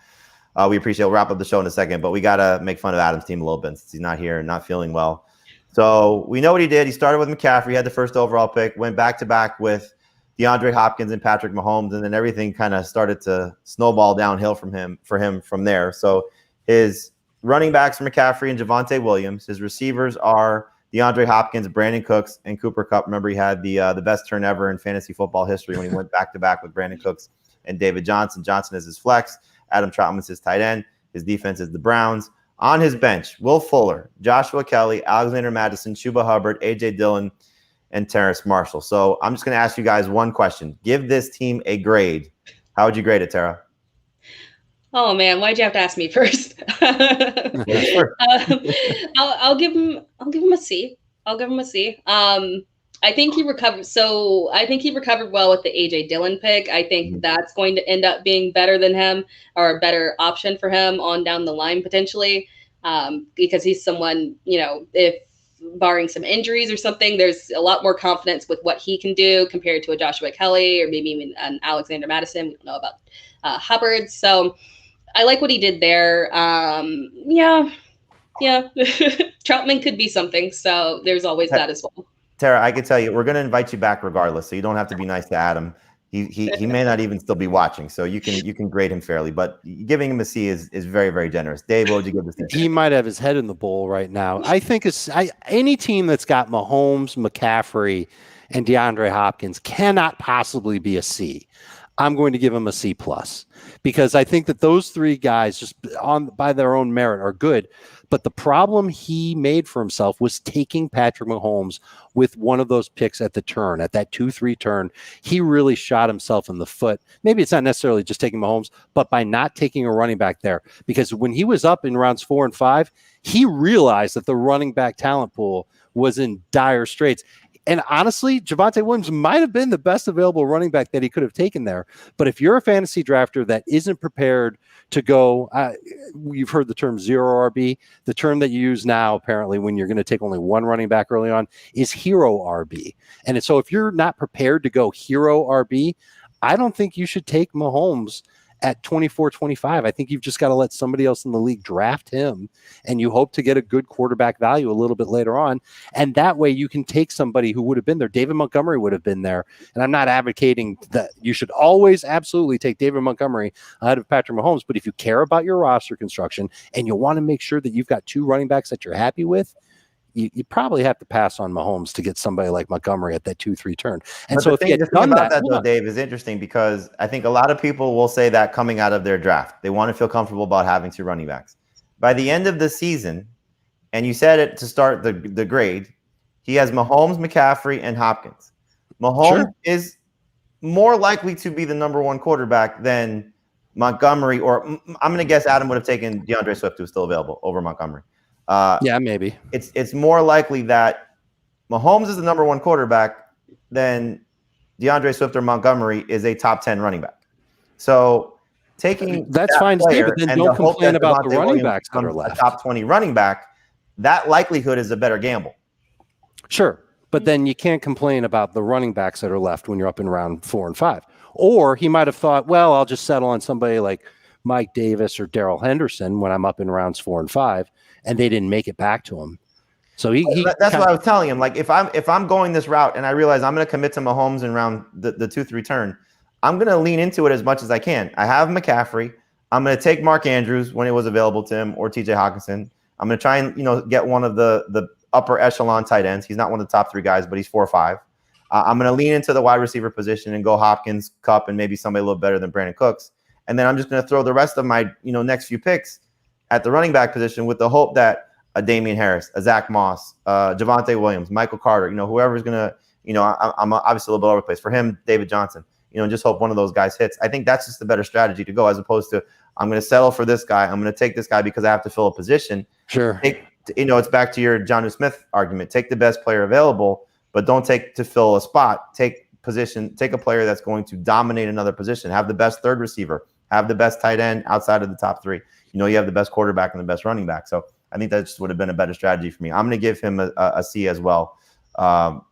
We appreciate it. We'll wrap up the show in a second, but we got to make fun of Adam's team a little bit since he's not here and not feeling well. So we know what he did. He started with McCaffrey, he had the first overall pick, went back-to-back with DeAndre Hopkins and Patrick Mahomes, and then everything kind of started to snowball downhill for him from there. So his running backs are McCaffrey and Javonte Williams. His receivers are DeAndre Hopkins, Brandon Cooks, and Cooper Kupp. Remember, he had the best turn ever in fantasy football history when he went back-to-back with Brandon Cooks and David Johnson. Johnson is his flex. Adam Troutman's his tight end. His defense is the Browns. On his bench, Will Fuller, Joshua Kelly, Alexander Mattison, Chuba Hubbard, A.J. Dillon, and Terrace Marshall. So I'm just going to ask you guys one question. Give this team a grade. How would you grade it, Tara? Oh man, why'd you have to ask me first? I'll give him a C. I'll give him a C. I think he recovered. So I think he recovered well with the AJ Dillon pick. I think that's going to end up being better than him, or a better option for him on down the line potentially, because he's someone, if barring some injuries or something, there's a lot more confidence with what he can do compared to a Joshua Kelly or maybe even an Alexander Mattison. We don't know about Hubbard. So I like what he did there. Yeah. Troutman could be something. So there's always that as well. Tara, I can tell you, we're going to invite you back regardless, so you don't have to be nice to Adam. He may not even still be watching, so you can grade him fairly, but giving him a C is very, very generous. Dave, what would you give this team? He might have his head in the bowl right now. I think any team that's got Mahomes, McCaffrey, and DeAndre Hopkins cannot possibly be a C. I'm going to give him a C+, because I think that those three guys just by their own merit are good. But the problem he made for himself was taking Patrick Mahomes with one of those picks at the turn, at that 2-3 turn. He really shot himself in the foot. Maybe it's not necessarily just taking Mahomes, but by not taking a running back there. Because when he was up in rounds 4 and 5, he realized that the running back talent pool was in dire straits. And honestly, Javonte Williams might have been the best available running back that he could have taken there. But if you're a fantasy drafter that isn't prepared to go, you've heard the term zero RB. The term that you use now, apparently, when you're going to take only one running back early on, is hero RB. And so if you're not prepared to go hero RB, I don't think you should take Mahomes at 24-25. I think you've just got to let somebody else in the league draft him, and you hope to get a good quarterback value a little bit later on. And that way you can take somebody who would have been there. David Montgomery would have been there. And I'm not advocating that you should always absolutely take David Montgomery ahead of Patrick Mahomes. But if you care about your roster construction and you want to make sure that you've got two running backs that you're happy with, you probably have to pass on Mahomes to get somebody like Montgomery at that 2-3 turn. And but so if you had done that, though, Dave, is interesting because I think a lot of people will say that coming out of their draft, they want to feel comfortable about having two running backs. By the end of the season, and you said it to start the grade, he has Mahomes, McCaffrey, and Hopkins. Mahomes is more likely to be the number one quarterback than Montgomery, or I'm going to guess Adam would have taken DeAndre Swift, who's still available, over Montgomery. Yeah, maybe. It's more likely that Mahomes is the number one quarterback than DeAndre Swift or Montgomery is a top 10 running back. So taking that's fine to say, but then don't complain about the running backs that are left. A top 20 running back, that likelihood is a better gamble. Sure, but then you can't complain about the running backs that are left when you're up in round 4 and 5. Or he might have thought, well, I'll just settle on somebody like Mike Davis or Darrell Henderson when I'm up in rounds 4 and 5, and they didn't make it back to him. So that's what I was telling him. Like if I'm going this route and I realize I'm going to commit to Mahomes in round the 2-3 turn, I'm going to lean into it as much as I can. I have McCaffrey. I'm going to take Mark Andrews when it was available to him, or TJ Hawkinson. I'm going to try and get one of the upper echelon tight ends. He's not one of the top 3 guys, but he's 4 or 5. I'm going to lean into the wide receiver position and go Hopkins, Kupp, and maybe somebody a little better than Brandon Cooks. And then I'm just going to throw the rest of my next few picks at the running back position with the hope that a Damian Harris, a Zach Moss, Javonte Williams, Michael Carter, whoever's going to, I'm obviously a little bit all over the place. For him, David Johnson, just hope one of those guys hits. I think that's just the better strategy to go, as opposed to I'm going to settle for this guy. I'm going to take this guy because I have to fill a position. Sure. It's back to your Jonnu Smith argument. Take the best player available, but don't take to fill a spot. Take a player that's going to dominate another position. Have the best third receiver. Have the best tight end outside of the top 3. You have the best quarterback and the best running back. So I think that just would have been a better strategy for me. I'm going to give him a C as well,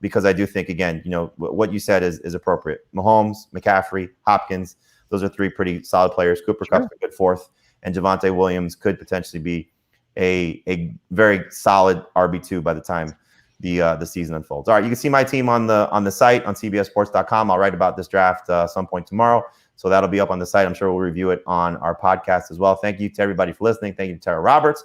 because I do think, again, what you said is appropriate. Mahomes, McCaffrey, Hopkins, those are 3 pretty solid players. Cooper Kupp's a good 4th, and Javonte Williams could potentially be a very solid RB2 by the time the season unfolds. All right, you can see my team on the site on cbssports.com. I'll write about this draft some point tomorrow, so that'll be up on the site. I'm sure we'll review it on our podcast as well. Thank you to everybody for listening. Thank you to Tara Roberts.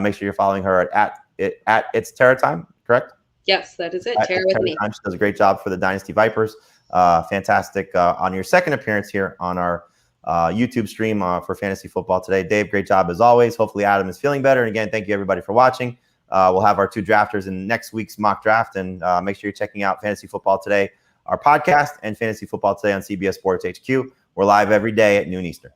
Make sure you're following her at It's Tara Time, correct? Yes, that is it. Tara with me. She does a great job for the Dynasty Vipers. Fantastic on your second appearance here on our YouTube stream for fantasy football today. Dave, great job as always. Hopefully Adam is feeling better. And again, thank you everybody for watching. We'll have our 2 drafters in next week's mock draft, and make sure you're checking out Fantasy Football Today, our podcast, and Fantasy Football Today on CBS Sports HQ. We're live every day at noon Eastern.